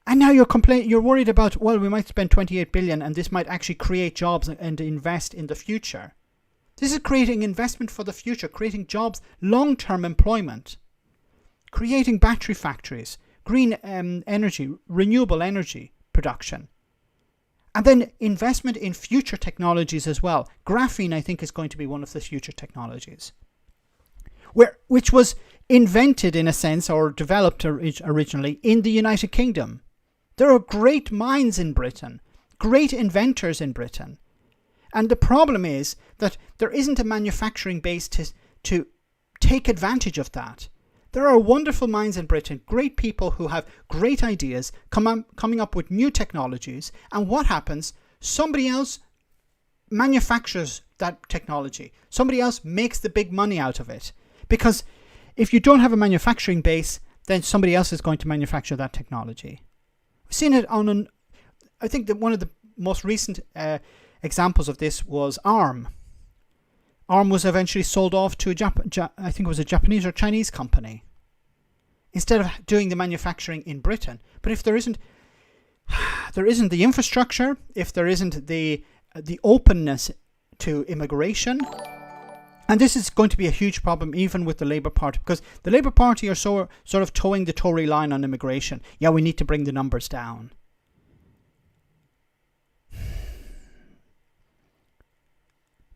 And now you're worried about, well, we might spend 28 billion and this might actually create jobs and invest in the future. This is creating investment for the future, creating jobs, long-term employment, creating battery factories, green energy, renewable energy production. And then investment in future technologies as well. Graphene, I think, is going to be one of the future technologies, which was invented, in a sense, or developed originally in the United Kingdom. There are great minds in Britain, great inventors in Britain. And the problem is that there isn't a manufacturing base to take advantage of that. There are wonderful minds in Britain, great people who have great ideas, coming up with new technologies. And what happens? Somebody else manufactures that technology. Somebody else makes the big money out of it. Because if you don't have a manufacturing base, then somebody else is going to manufacture that technology. We've seen it I think that one of the most recent examples of this was ARM. ARM was eventually sold off to I think it was a Japanese or Chinese company, instead of doing the manufacturing in Britain. But if there isn't the infrastructure, if there isn't the openness to immigration, and this is going to be a huge problem even with the Labour Party, because the Labour Party are sort of towing the Tory line on immigration. Yeah, we need to bring the numbers down.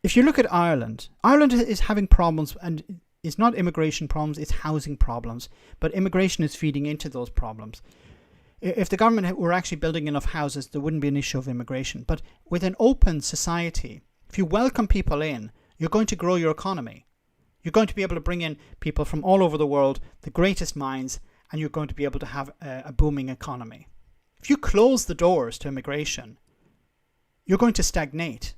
If you look at Ireland is having problems, and it's not immigration problems, it's housing problems. But immigration is feeding into those problems. If the government were actually building enough houses, there wouldn't be an issue of immigration. But with an open society, if you welcome people in, you're going to grow your economy. You're going to be able to bring in people from all over the world, the greatest minds, and you're going to be able to have a booming economy. If you close the doors to immigration, you're going to stagnate.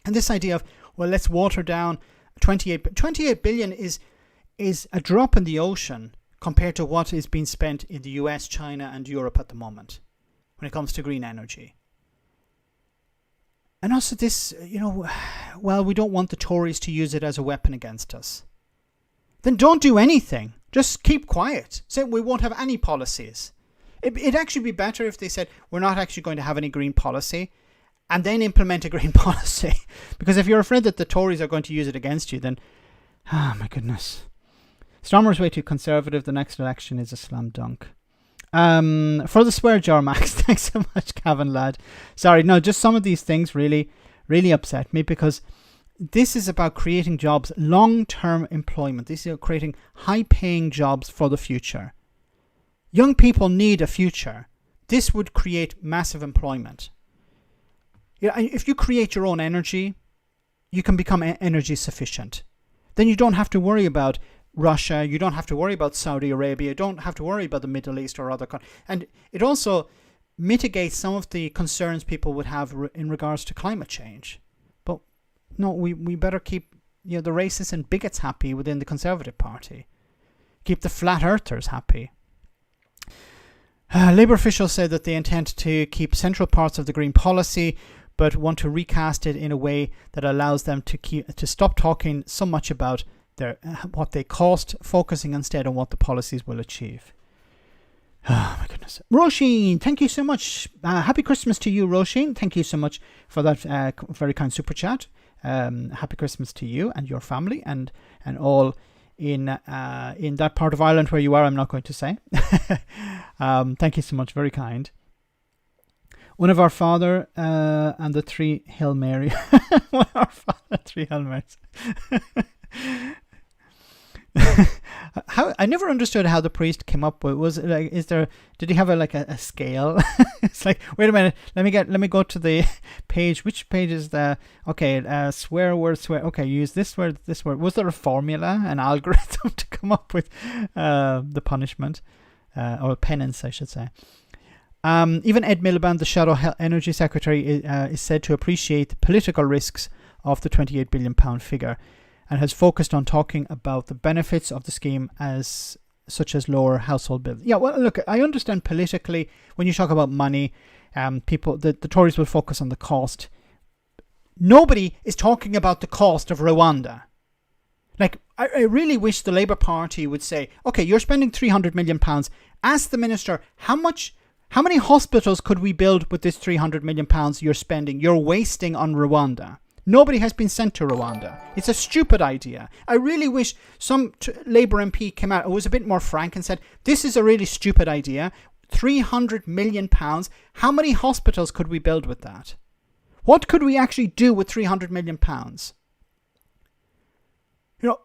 And this idea of, well, let's water down 28 billion is a drop in the ocean compared to what is being spent in the US, China and Europe at the moment when it comes to green energy. And also this, well, we don't want the Tories to use it as a weapon against us. Then don't do anything. Just keep quiet. Say we won't have any policies. It'd actually be better if they said, we're not actually going to have any green policy, and then implement a green policy. Because if you're afraid that the Tories are going to use it against you, then, oh my goodness. Starmer's way too conservative. The next election is a slam dunk. For the swear jar, Max, thanks so much, Cavan lad. Sorry, no, just some of these things really, really upset me, because this is about creating jobs, long-term employment. This is creating high-paying jobs for the future. Young people need a future. This would create massive employment. If you create your own energy, you can become energy sufficient. Then you don't have to worry about Russia, you don't have to worry about Saudi Arabia, you don't have to worry about the Middle East or other countries. And it also mitigates some of the concerns people would have in regards to climate change. But no, we better keep the racists and bigots happy within the Conservative Party. Keep the flat earthers happy. Labour officials said that they intend to keep central parts of the green policy, but want to recast it in a way that allows them to stop talking so much about what they cost, focusing instead on what the policies will achieve. Oh my goodness. Roisin, thank you so much. Happy Christmas to you, Roisin. Thank you so much for that very kind super chat. Happy Christmas to you and your family and all in that part of Ireland where you are. I'm not going to say. Thank you so much. Very kind. One of our Father and the three Hail Mary. One of our Father, three Hail Marys. I never understood how the priest came up with. Did he have a scale? It's like, wait a minute, let me go to the page. Which page is swear word, swear. Okay, use this word. Was there a formula, an algorithm to come up with the punishment? or penance, I should say. Even Ed Miliband, the Shadow Energy Secretary, is said to appreciate the political risks of the £28 billion figure and has focused on talking about the benefits of the scheme such as lower household bills. Yeah, well, look, I understand politically when you talk about money, the Tories will focus on the cost. Nobody is talking about the cost of Rwanda. Like, I really wish the Labour Party would say, okay, you're spending £300 million. Ask the minister, how many hospitals could we build with this £300 million you're wasting on Rwanda? Nobody has been sent to Rwanda. It's a stupid idea. I really wish some Labour MP came out and was a bit more frank and said, this is a really stupid idea. £300 million. How many hospitals could we build with that? What could we actually do with £300 million? You know,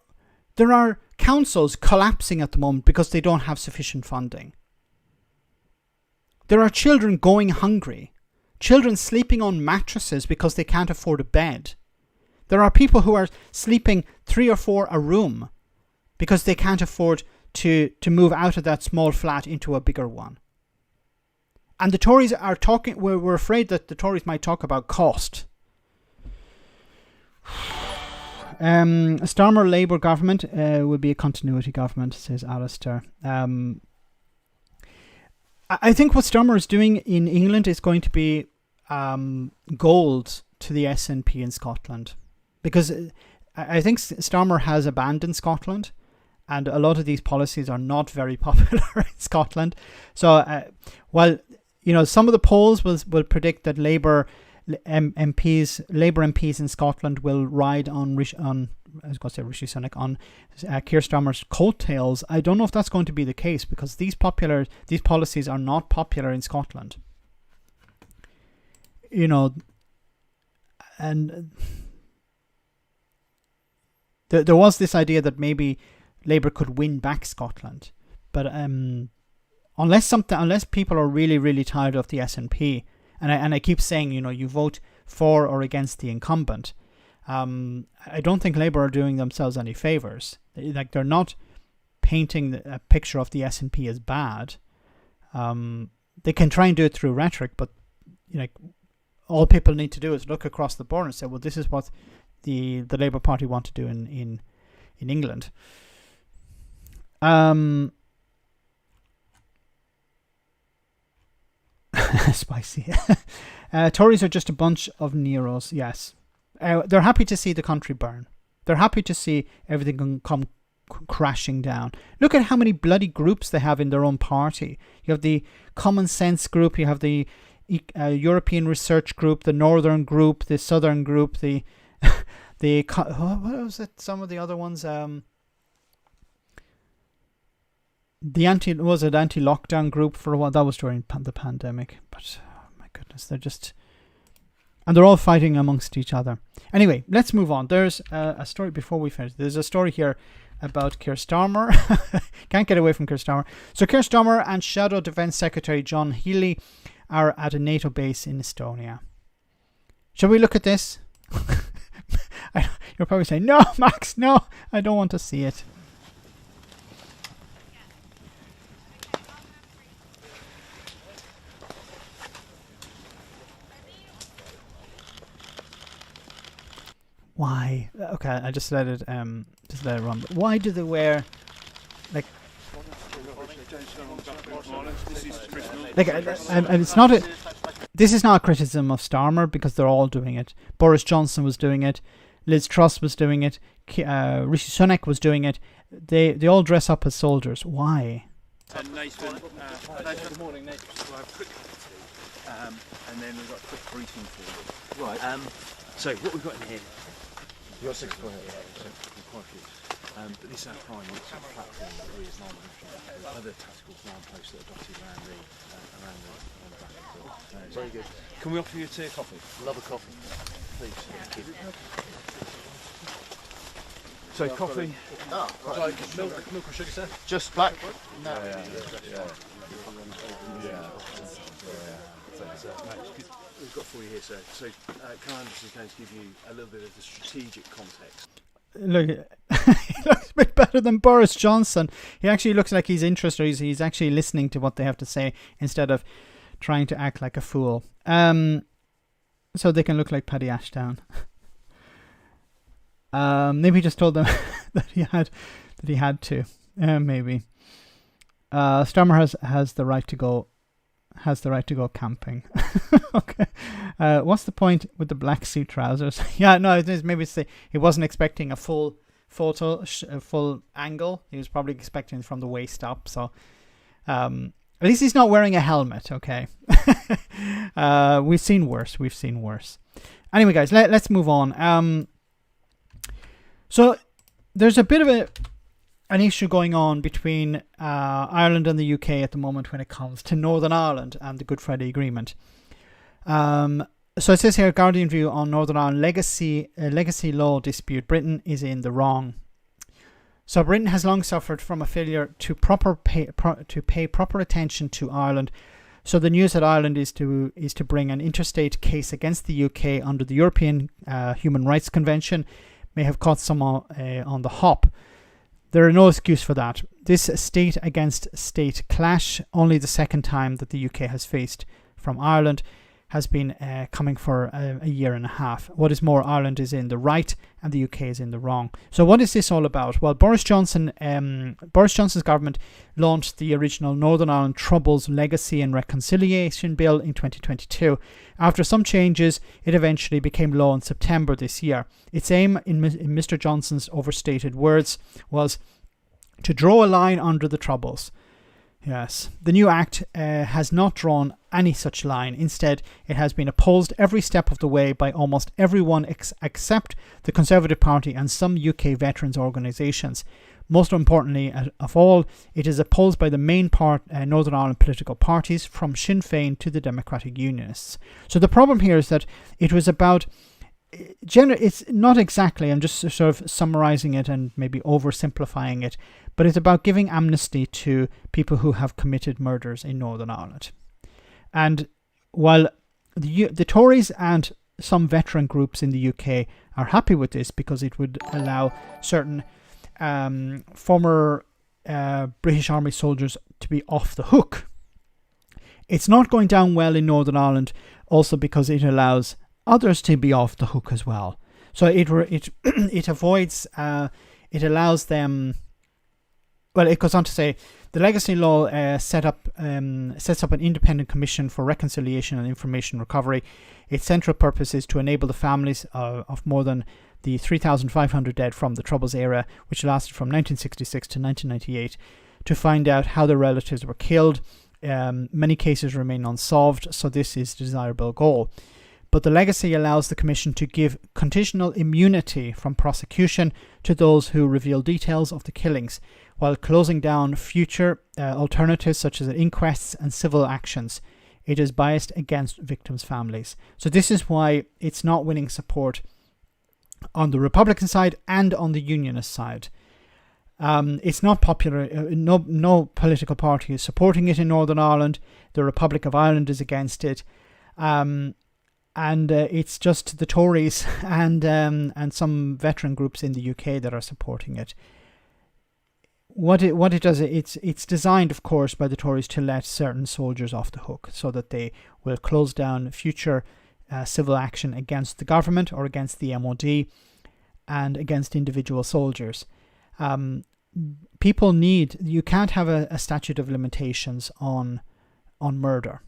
there are councils collapsing at the moment because they don't have sufficient funding. There are children going hungry. Children sleeping on mattresses because they can't afford a bed. There are people who are sleeping 3 or 4 a room because they can't afford to move out of that small flat into a bigger one. And the Tories are talking, we're afraid that the Tories might talk about cost. A Starmer Labour government will be a continuity government, says Alistair. I think what Starmer is doing in England is going to be gold to the SNP in Scotland, because I think Starmer has abandoned Scotland, and a lot of these policies are not very popular in Scotland. So while some of the polls will predict that Labour MPs in Scotland will ride on Rishi Sunak, on Keir Starmer's coattails, I don't know if that's going to be the case, because these policies are not popular in Scotland. And there was this idea that maybe Labour could win back Scotland, but unless people are really, really tired of the SNP, and I keep saying, you vote for or against the incumbent, I don't think Labour are doing themselves any favours. They're not painting a picture of the SNP as bad. They can try and do it through rhetoric, but all people need to do is look across the board and say, well, this is what the Labour Party want to do in England. Spicy. Tories are just a bunch of Neros. Yes. They're happy to see the country burn. They're happy to see everything come crashing down. Look at how many bloody groups they have in their own party. You have the Common Sense group, you have the European Research Group, the Northern Group, the Southern Group, the what was it? Some of the other ones. The anti-lockdown group for a while. That was during the pandemic. But oh my goodness, they're all fighting amongst each other. Anyway, let's move on. There's a story before we finish. There's a story here about Keir Starmer. Can't get away from Keir Starmer. So Keir Starmer and Shadow Defence Secretary John Healey are at a NATO base in Estonia. Shall we look at this? You're probably saying, no, Max, no, I don't want to see it. Why? Okay, I just let it run. But why do they wear and it's not this is not a criticism of Starmer, because they're all doing it. Boris Johnson was doing it, Liz Truss was doing it, Rishi Sunak was doing it. They all dress up as soldiers. Why? Nathan, good morning, Nathan. We'll have a quick and then we've got a quick briefing for you. Right. So what we've got in here. You're 6 4. Quite a few. But this is our prime platform that we as other tactical command posts that are dotted around the back of the building. Very good. Can we offer you a tea or coffee? Love a coffee. Please. Thank you. So coffee. Like milk or sugar, sir? Just black. No. We've got for you here, sir. So Carl Anderson is going to give you a little bit of the strategic context. look, he looks a bit better than Boris Johnson. He actually looks like he's interested. He's actually listening to what they have to say instead of trying to act like a fool. So they can look like Paddy Ashdown. Maybe he just told them that he had to. Maybe. Starmer has the right to go. Has the right to go camping. Okay. What's the point with the black suit trousers? Yeah, no, maybe he wasn't expecting a full photo, a full angle. He was probably expecting it from the waist up. So, at least he's not wearing a helmet. Okay. We've seen worse. Anyway, guys, let's move on. So there's a bit of an issue going on between Ireland and the UK at the moment when it comes to Northern Ireland and the Good Friday Agreement. So it says here, Guardian view on Northern Ireland legacy law dispute. Britain is in the wrong. So Britain has long suffered from a failure to pay proper attention to Ireland. So the news that Ireland is to bring an interstate case against the UK under the European Human Rights Convention may have caught some on the hop. There are no excuse for that. This state against state clash, only the second time that the UK has faced from Ireland, has been coming for a year and a half. What is more, Ireland is in the right and the UK is in the wrong. So what is this all about? Well, Boris Johnson's government launched the original Northern Ireland Troubles Legacy and Reconciliation Bill in 2022. After some changes, it eventually became law in September this year. Its aim, in Mr. Johnson's overstated words, was to draw a line under the Troubles. Yes, the new act has not drawn any such line. Instead, it has been opposed every step of the way by almost everyone except the Conservative Party and some UK veterans organisations. Most importantly of all, it is opposed by the main Northern Ireland political parties, from Sinn Féin to the Democratic Unionists. So the problem here is that it was about... It's not exactly, I'm just sort of summarising it and maybe oversimplifying it, but it's about giving amnesty to people who have committed murders in Northern Ireland. And while the Tories and some veteran groups in the UK are happy with this because it would allow certain former British Army soldiers to be off the hook, it's not going down well in Northern Ireland also because it allows others to be off the hook as well. So it avoids, it allows them. Well, it goes on to say the legacy law sets up an independent commission for reconciliation and information recovery. Its central purpose is to enable the families of more than the 3,500 dead from the Troubles era, which lasted from 1966 to 1998, to find out how their relatives were killed. Many cases remain unsolved, so this is a desirable goal. But the legacy allows the Commission to give conditional immunity from prosecution to those who reveal details of the killings, while closing down future alternatives such as inquests and civil actions. It is biased against victims' families. So this is why it's not winning support on the Republican side and on the Unionist side. It's not popular. No political party is supporting it in Northern Ireland. The Republic of Ireland is against it. And it's just the Tories and some veteran groups in the UK that are supporting it. What it does, it's designed, of course, by the Tories to let certain soldiers off the hook, so that they will close down future civil action against the government or against the MOD and against individual soldiers. You can't have a statute of limitations on murder.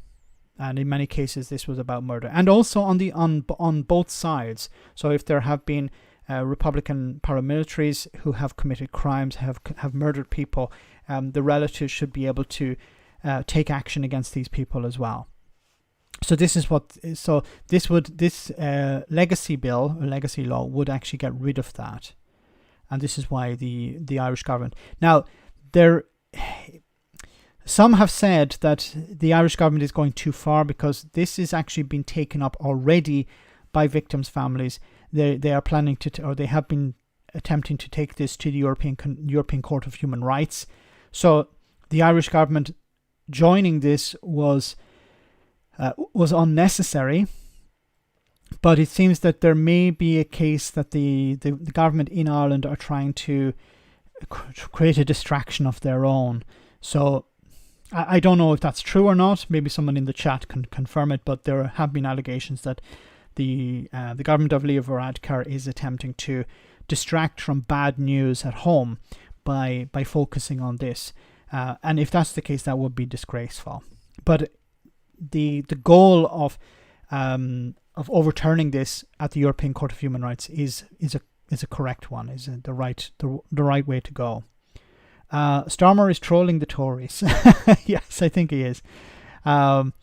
And in many cases, this was about murder, and also on both sides. So, if there have been Republican paramilitaries who have committed crimes, have murdered people, the relatives should be able to take action against these people as well. So, this legacy bill or legacy law would actually get rid of that, and this is why the Irish government now Some have said that the Irish government is going too far because this is actually been taken up already by victims' families. They are planning or they have been attempting to take this to the European Court of Human Rights. So the Irish government joining this was unnecessary, But it seems that there may be a case that the government in Ireland are trying to create a distraction of their own. So I don't know if that's true or not. Maybe someone in the chat can confirm it, but there have been allegations that the government of Leo Varadkar is attempting to distract from bad news at home by focusing on this. And if that's the case, that would be disgraceful. But the goal of overturning this at the European Court of Human Rights is a correct one, is the right way to go. Starmer is trolling the Tories. Yes, I think he is. The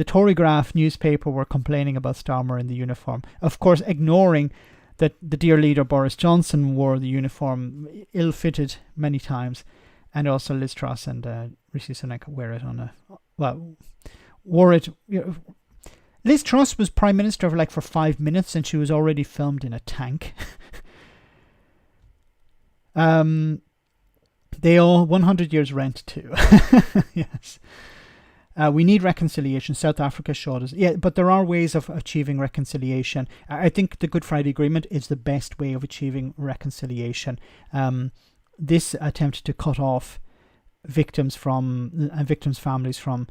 Tory Graph newspaper were complaining about Starmer in the uniform, of course ignoring that the dear leader Boris Johnson wore the uniform ill-fitted many times, and also Liz Truss and Rishi Sunak wore it. Liz Truss was Prime Minister for 5 minutes and she was already filmed in a tank. They owe 100 years rent too. Yes. We need reconciliation. South Africa showed us. Yeah, but there are ways of achieving reconciliation. I think the Good Friday Agreement is the best way of achieving reconciliation. This attempt to cut off victims' families from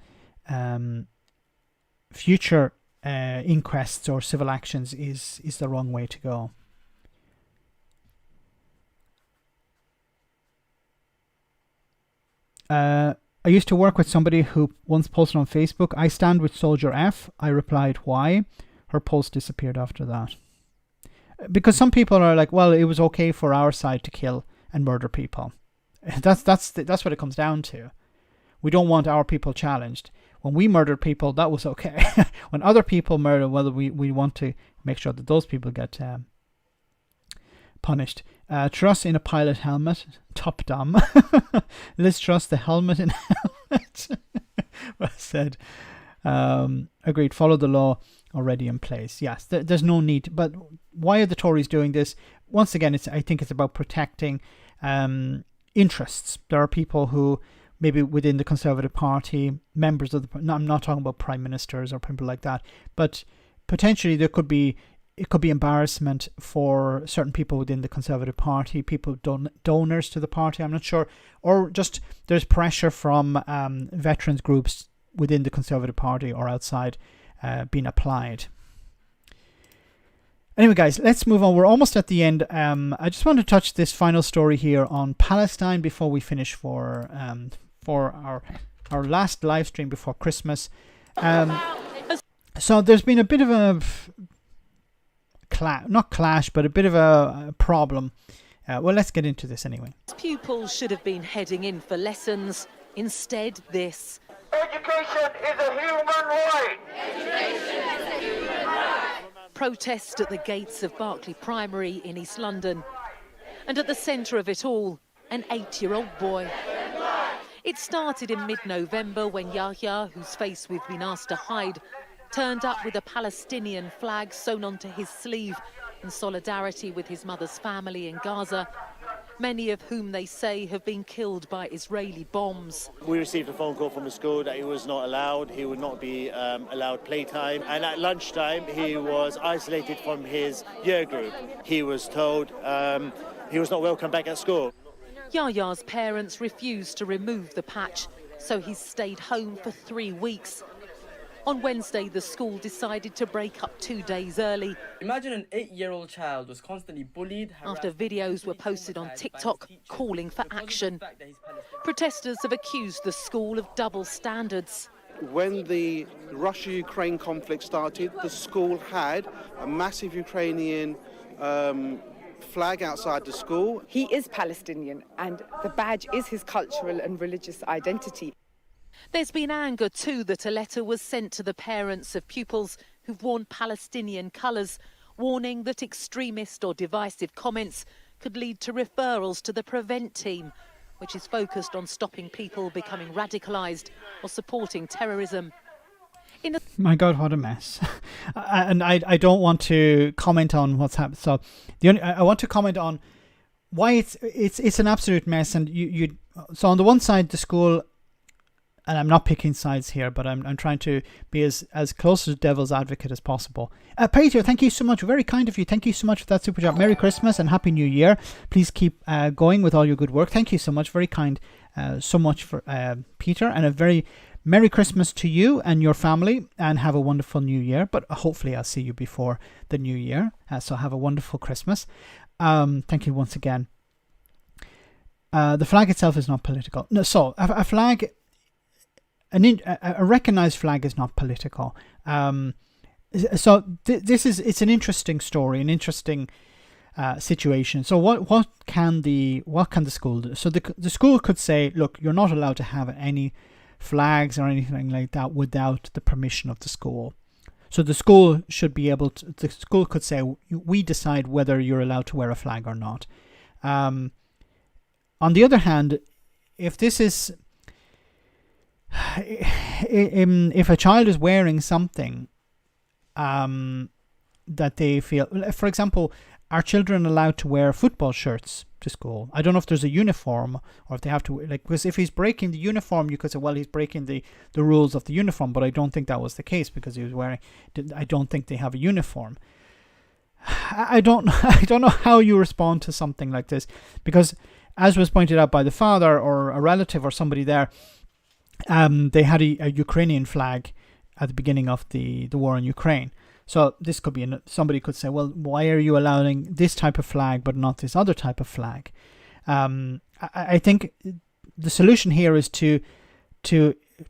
future inquests or civil actions is the wrong way to go. I used to work with somebody who once posted on Facebook, "I stand with Soldier F." I replied, "Why?" Her post disappeared after that. Because some people are like, well, it was okay for our side to kill and murder people. That's what it comes down to. We don't want our people challenged. When we murdered people, that was okay. When other people murder, well, we want to make sure that those people get punished. Truss in a pilot helmet. Top dumb. Liz Truss, the helmet in helmet. Well said. Agreed. Follow the law already in place. Yes, there's no need. But why are the Tories doing this? Once again, I think it's about protecting interests. There are people who maybe within the Conservative Party, members of I'm not talking about prime ministers or people like that, but potentially it could be embarrassment for certain people within the Conservative Party, people donors to the party, I'm not sure, or just there's pressure from veterans groups within the Conservative Party or outside being applied. Anyway, guys, let's move on. We're almost at the end. I just want to touch this final story here on Palestine before we finish for our last live stream before Christmas. So there's been a bit of a not clash, but a bit of a problem. Well, let's get into this anyway. Pupils should have been heading in for lessons. Instead, this. Education is a human right. Protest at the gates of Berkeley Primary in East London. And at the centre of it all, an 8-year-old boy. It started in mid-November when Yahya, whose face we've been asked to hide, turned up with a Palestinian flag sewn onto his sleeve in solidarity with his mother's family in Gaza, many of whom they say have been killed by Israeli bombs. We received a phone call from the school that he was not allowed, he would not be allowed playtime, and at lunchtime he was isolated from his year group. He was told he was not welcome back at school. Yahya's parents refused to remove the patch, so he's stayed home for 3 weeks. On Wednesday, the school decided to break up 2 days early. Imagine an 8-year-old child was constantly bullied. After videos were posted on TikTok calling for action. Protesters have accused the school of double standards. When the Russia-Ukraine conflict started, the school had a massive Ukrainian flag outside the school. He is Palestinian and the badge is his cultural and religious identity. There's been anger too that a letter was sent to the parents of pupils who've worn Palestinian colours, warning that extremist or divisive comments could lead to referrals to the Prevent team, which is focused on stopping people becoming radicalised or supporting terrorism. My God, what a mess. And I don't want to comment on what's happened. So I want to comment on why it's an absolute mess. And so on the one side, the school and I'm not picking sides here, but I'm trying to be as close to the devil's advocate as possible. Peter, thank you so much. Very kind of you. Thank you so much for that super chat. Merry Christmas and Happy New Year. Please keep going with all your good work. Thank you so much. Very kind so much for Peter, and a very Merry Christmas to you and your family, and have a wonderful New Year. But hopefully I'll see you before the New Year. So have a wonderful Christmas. Thank you once again. The flag itself is not political. No, so a flag, a recognized flag is not political. So it's an interesting story, an interesting situation. So what can the school do? So the school could say, look, you're not allowed to have any flags or anything like that without the permission of the school. So the school should be able to. The school could say, we decide whether you're allowed to wear a flag or not. On the other hand, if this is, if a child is wearing something that they feel, for example, are children allowed to wear football shirts to school? I don't know if there's a uniform or if they have to, because if he's breaking the uniform, you could say, well, he's breaking the rules of the uniform, but I don't think that was the case because he was wearing, I don't think they have a uniform. I don't know how you respond to something like this, because as was pointed out by the father or a relative or somebody there, they had a Ukrainian flag at the beginning of the war in Ukraine. So this could be, somebody could say, well, why are you allowing this type of flag but not this other type of flag? I think the solution here is to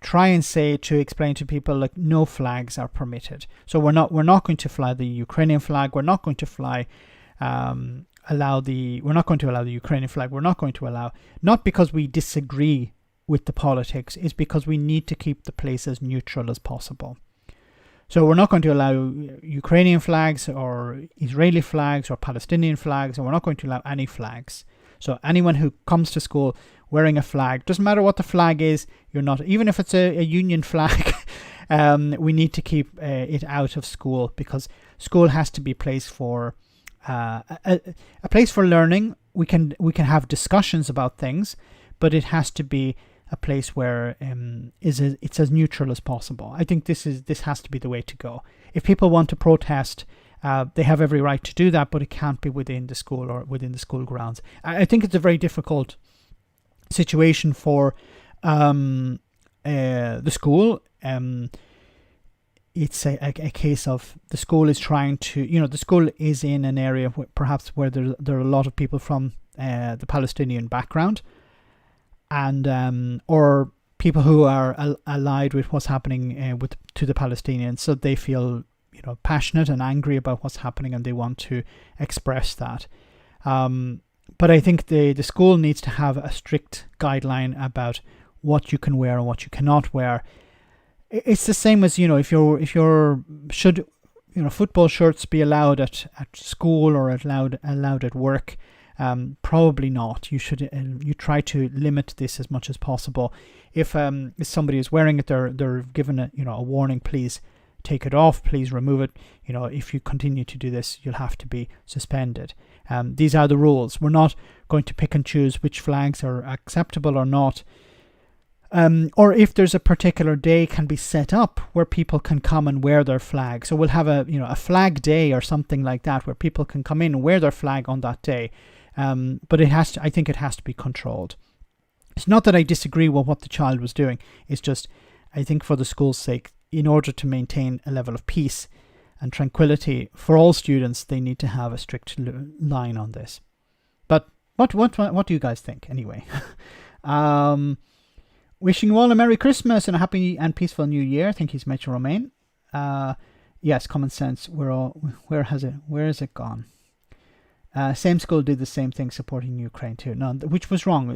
try and explain to people, like, no flags are permitted. So we're not going to fly the Ukrainian flag. We're not going to fly we're not going to allow the Ukrainian flag. We're not going to allow, not because we disagree with the politics, it's because we need to keep the place as neutral as possible. So we're not going to allow Ukrainian flags or Israeli flags or Palestinian flags, and we're not going to allow any flags. So anyone who comes to school wearing a flag, doesn't matter what the flag is, you're not, even if it's a union flag, we need to keep it out of school, because school has to be a place for a place for learning. We can have discussions about things, but it has to be a place where it's as neutral as possible. I think this has to be the way to go. If people want to protest, they have every right to do that, but it can't be within the school or within the school grounds. I think it's a very difficult situation for the school. It's a case of the school is trying to, the school is in an area where there are a lot of people from the Palestinian background, and or people who are allied with what's happening to the Palestinians, so they feel passionate and angry about what's happening, and they want to express that. But I think the school needs to have a strict guideline about what you can wear and what you cannot wear. It's the same as, should football shirts be allowed at school or allowed at work? Probably not. You should you try to limit this as much as possible. If somebody is wearing it, they're given a warning. Please take it off. Please remove it. If you continue to do this, you'll have to be suspended. These are the rules. We're not going to pick and choose which flags are acceptable or not. Or if there's a particular day can be set up where people can come and wear their flag. So we'll have a flag day or something like that where people can come in and wear their flag on that day. But I think it has to be controlled. It's not that I disagree with what the child was doing. It's just, I think for the school's sake, in order to maintain a level of peace and tranquility for all students, they need to have a strict line on this. But what do you guys think anyway? Wishing you all a Merry Christmas and a happy and peaceful New Year. Thank you so much, Romain. Yes, common sense. Where has it gone? Same school did the same thing, supporting Ukraine too. No, which was wrong.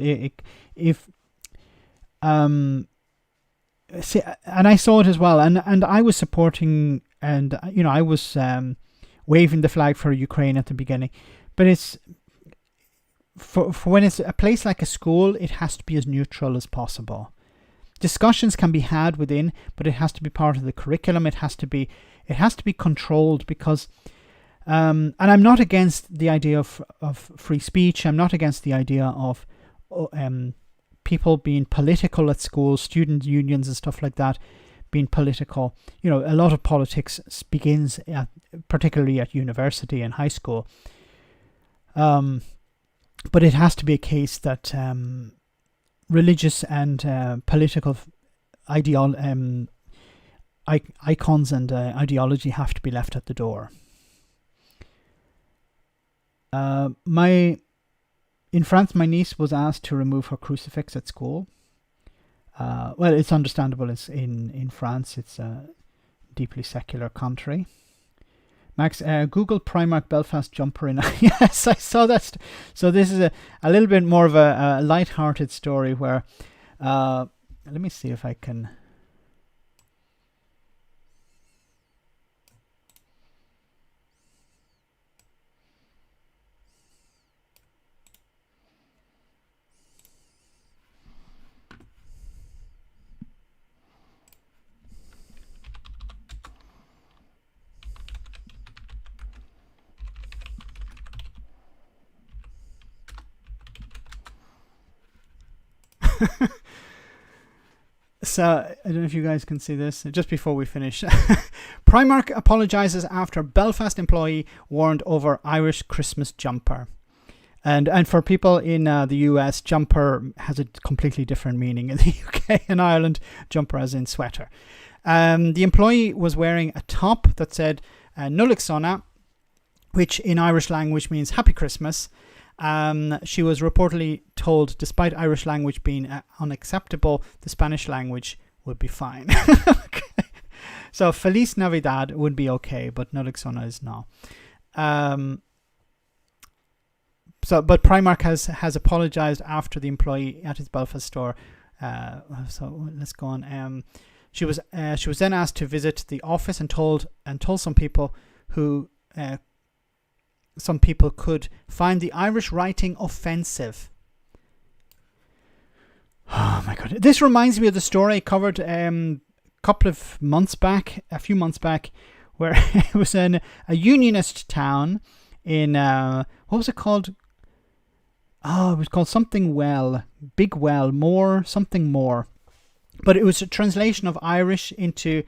See, and I saw it as well, and I was supporting, and I was waving the flag for Ukraine at the beginning, but it's for when it's a place like a school, it has to be as neutral as possible. Discussions can be had within, but it has to be part of the curriculum. It has to be controlled, because and I'm not against the idea of free speech. I'm not against the idea of people being political at school, student unions and stuff like that, being political. You know, a lot of politics begins particularly at university and high school. But it has to be a case that religious and political icons and ideology have to be left at the door. In France, my niece was asked to remove her crucifix at school. Well, it's understandable. It's in France. It's a deeply secular country. Max, Google Primark Belfast jumper in. Yes, I saw that. So this is a little bit more of a light-hearted story where, let me see if I can. So, I don't know if you guys can see this, just before we finish. Primark apologises after Belfast employee warned over Irish Christmas jumper. And for people in the US, jumper has a completely different meaning. In the UK and Ireland, jumper as in sweater. The employee was wearing a top that said Nulik Sona, which in Irish language means Happy Christmas. She was reportedly told, despite Irish language being unacceptable, the Spanish language would be fine. Okay. So Feliz Navidad would be okay, but Nulik Sona is no. But Primark has apologized after the employee at his Belfast store. So let's go on. She was then asked to visit the office and told some people who. Some people could find the Irish writing offensive. Oh my God. This reminds me of the story I covered a few months back, where it was in a unionist town in, what was it called? Oh, it was called something well, Big Well, More, something more. But it was a translation of Irish into...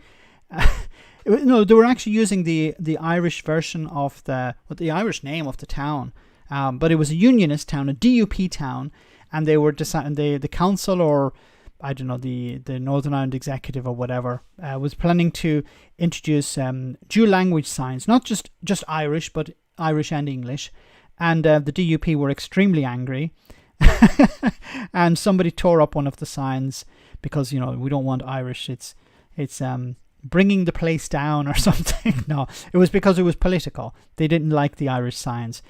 No, they were actually using the Irish version of the Irish name of the town, but it was a unionist town, a DUP town, and they were the council, or I don't know, the Northern Ireland executive or whatever, was planning to introduce dual language signs, not just Irish, but Irish and English, and the DUP were extremely angry, and somebody tore up one of the signs because, you know, we don't want Irish. It's bringing the place down or something. No, it was because it was political. They didn't like the Irish signs.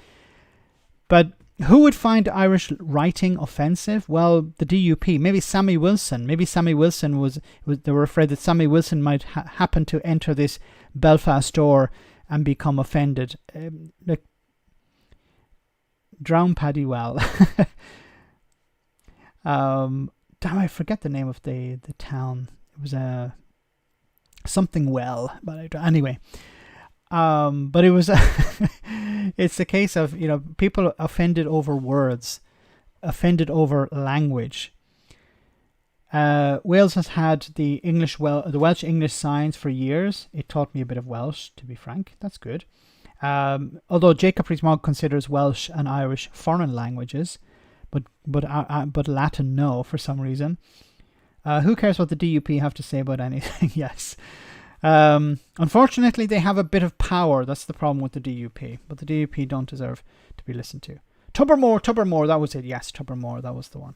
But who would find Irish writing offensive? Well, the DUP, maybe Sammy Wilson. Maybe Sammy Wilson was they were afraid that Sammy Wilson might happen to enter this Belfast store and become offended. Like, drown Paddy well. Damn, I forget the name of the town. It was something well, but anyway, but it was it's a case of, you know, people offended over words, offended over language. Wales has had the Welsh English signs for years. It taught me a bit of Welsh, to be frank. That's good. Although Jacob Rees-Mogg considers Welsh and Irish foreign languages, but Latin no, for some reason. Who cares what the DUP have to say about anything? Yes. Unfortunately, they have a bit of power. That's the problem with the DUP. But the DUP don't deserve to be listened to. Tubbermore, that was it. Yes, Tubbermore, that was the one.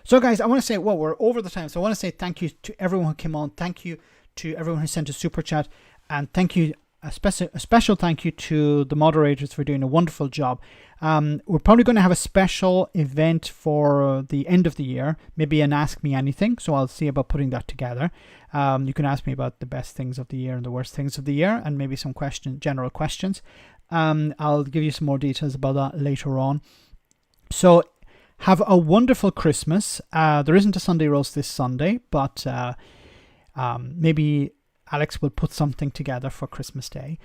So, guys, I want to say, well, we're over the time. So I want to say thank you to everyone who came on. Thank you to everyone who sent a super chat. And thank you, a special thank you to the moderators for doing a wonderful job. We're probably going to have a special event for the end of the year, maybe an Ask Me Anything, so I'll see about putting that together. You can ask me about the best things of the year and the worst things of the year, and maybe some general questions. I'll give you some more details about that later on. So have a wonderful Christmas. There isn't a Sunday roast this Sunday, but maybe Alex will put something together for Christmas Day.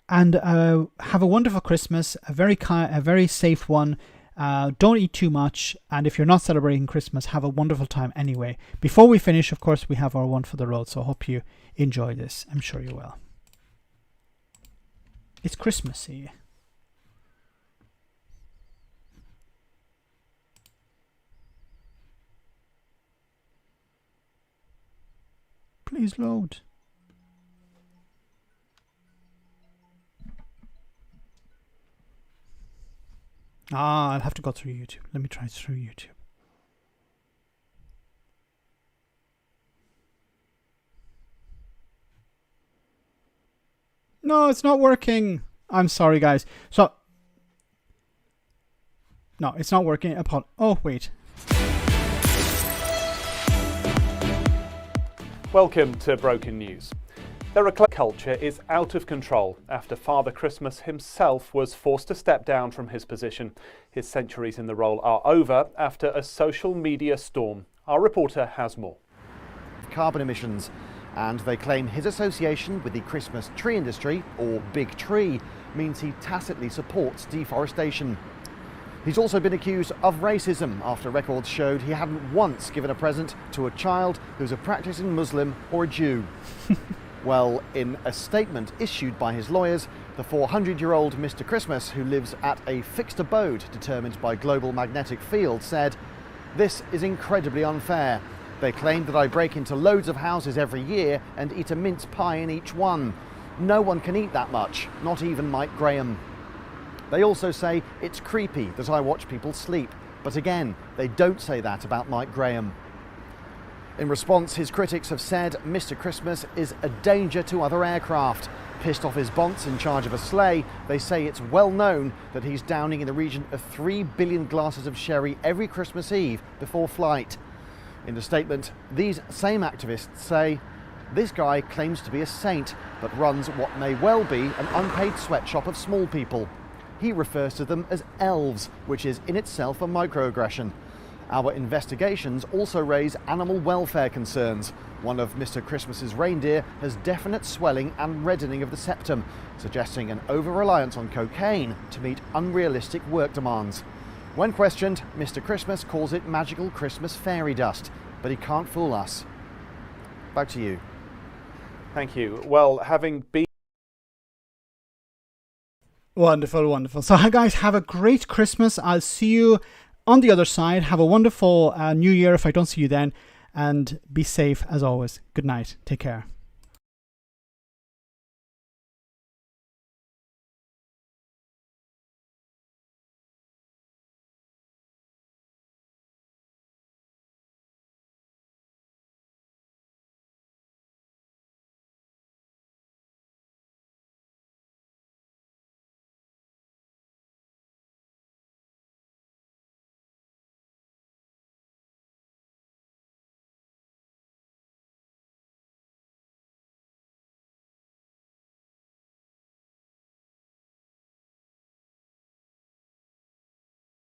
And have a wonderful Christmas, a very safe one. Don't eat too much, and if you're not celebrating Christmas, have a wonderful time anyway. Before we finish, of course, we have our one for the road, so I hope you enjoy this. I'm sure you will. It's Christmassy. Please load. I'll have to go through YouTube. Let me try through YouTube. No, it's not working. I'm sorry, guys. So, no, it's not working. Oh, wait. Welcome to Broken News. The culture is out of control after Father Christmas himself was forced to step down from his position. His centuries in the role are over after a social media storm. Our reporter has more. Carbon emissions, and they claim his association with the Christmas tree industry, or Big Tree, means he tacitly supports deforestation. He's also been accused of racism after records showed he hadn't once given a present to a child who's a practicing Muslim or a Jew. Well, in a statement issued by his lawyers, the 400-year-old Mr. Christmas, who lives at a fixed abode determined by global magnetic field, said, "This is incredibly unfair. They claim that I break into loads of houses every year and eat a mince pie in each one. No one can eat that much, not even Mike Graham. They also say it's creepy that I watch people sleep, but again, they don't say that about Mike Graham." In response, his critics have said Mr. Christmas is a danger to other aircraft. Pissed off his bonce in charge of a sleigh, they say it's well known that he's downing in the region of 3 billion glasses of sherry every Christmas Eve before flight. In a statement, these same activists say, "This guy claims to be a saint, but runs what may well be an unpaid sweatshop of small people. He refers to them as elves, which is in itself a microaggression. Our investigations also raise animal welfare concerns. One of Mr. Christmas's reindeer has definite swelling and reddening of the septum, suggesting an over-reliance on cocaine to meet unrealistic work demands. When questioned, Mr. Christmas calls it magical Christmas fairy dust, but he can't fool us." Back to you. Thank you. Well, having been... Wonderful, wonderful. So, guys, have a great Christmas. I'll see you on the other side. Have a wonderful New Year if I don't see you then. And be safe as always. Good night. Take care.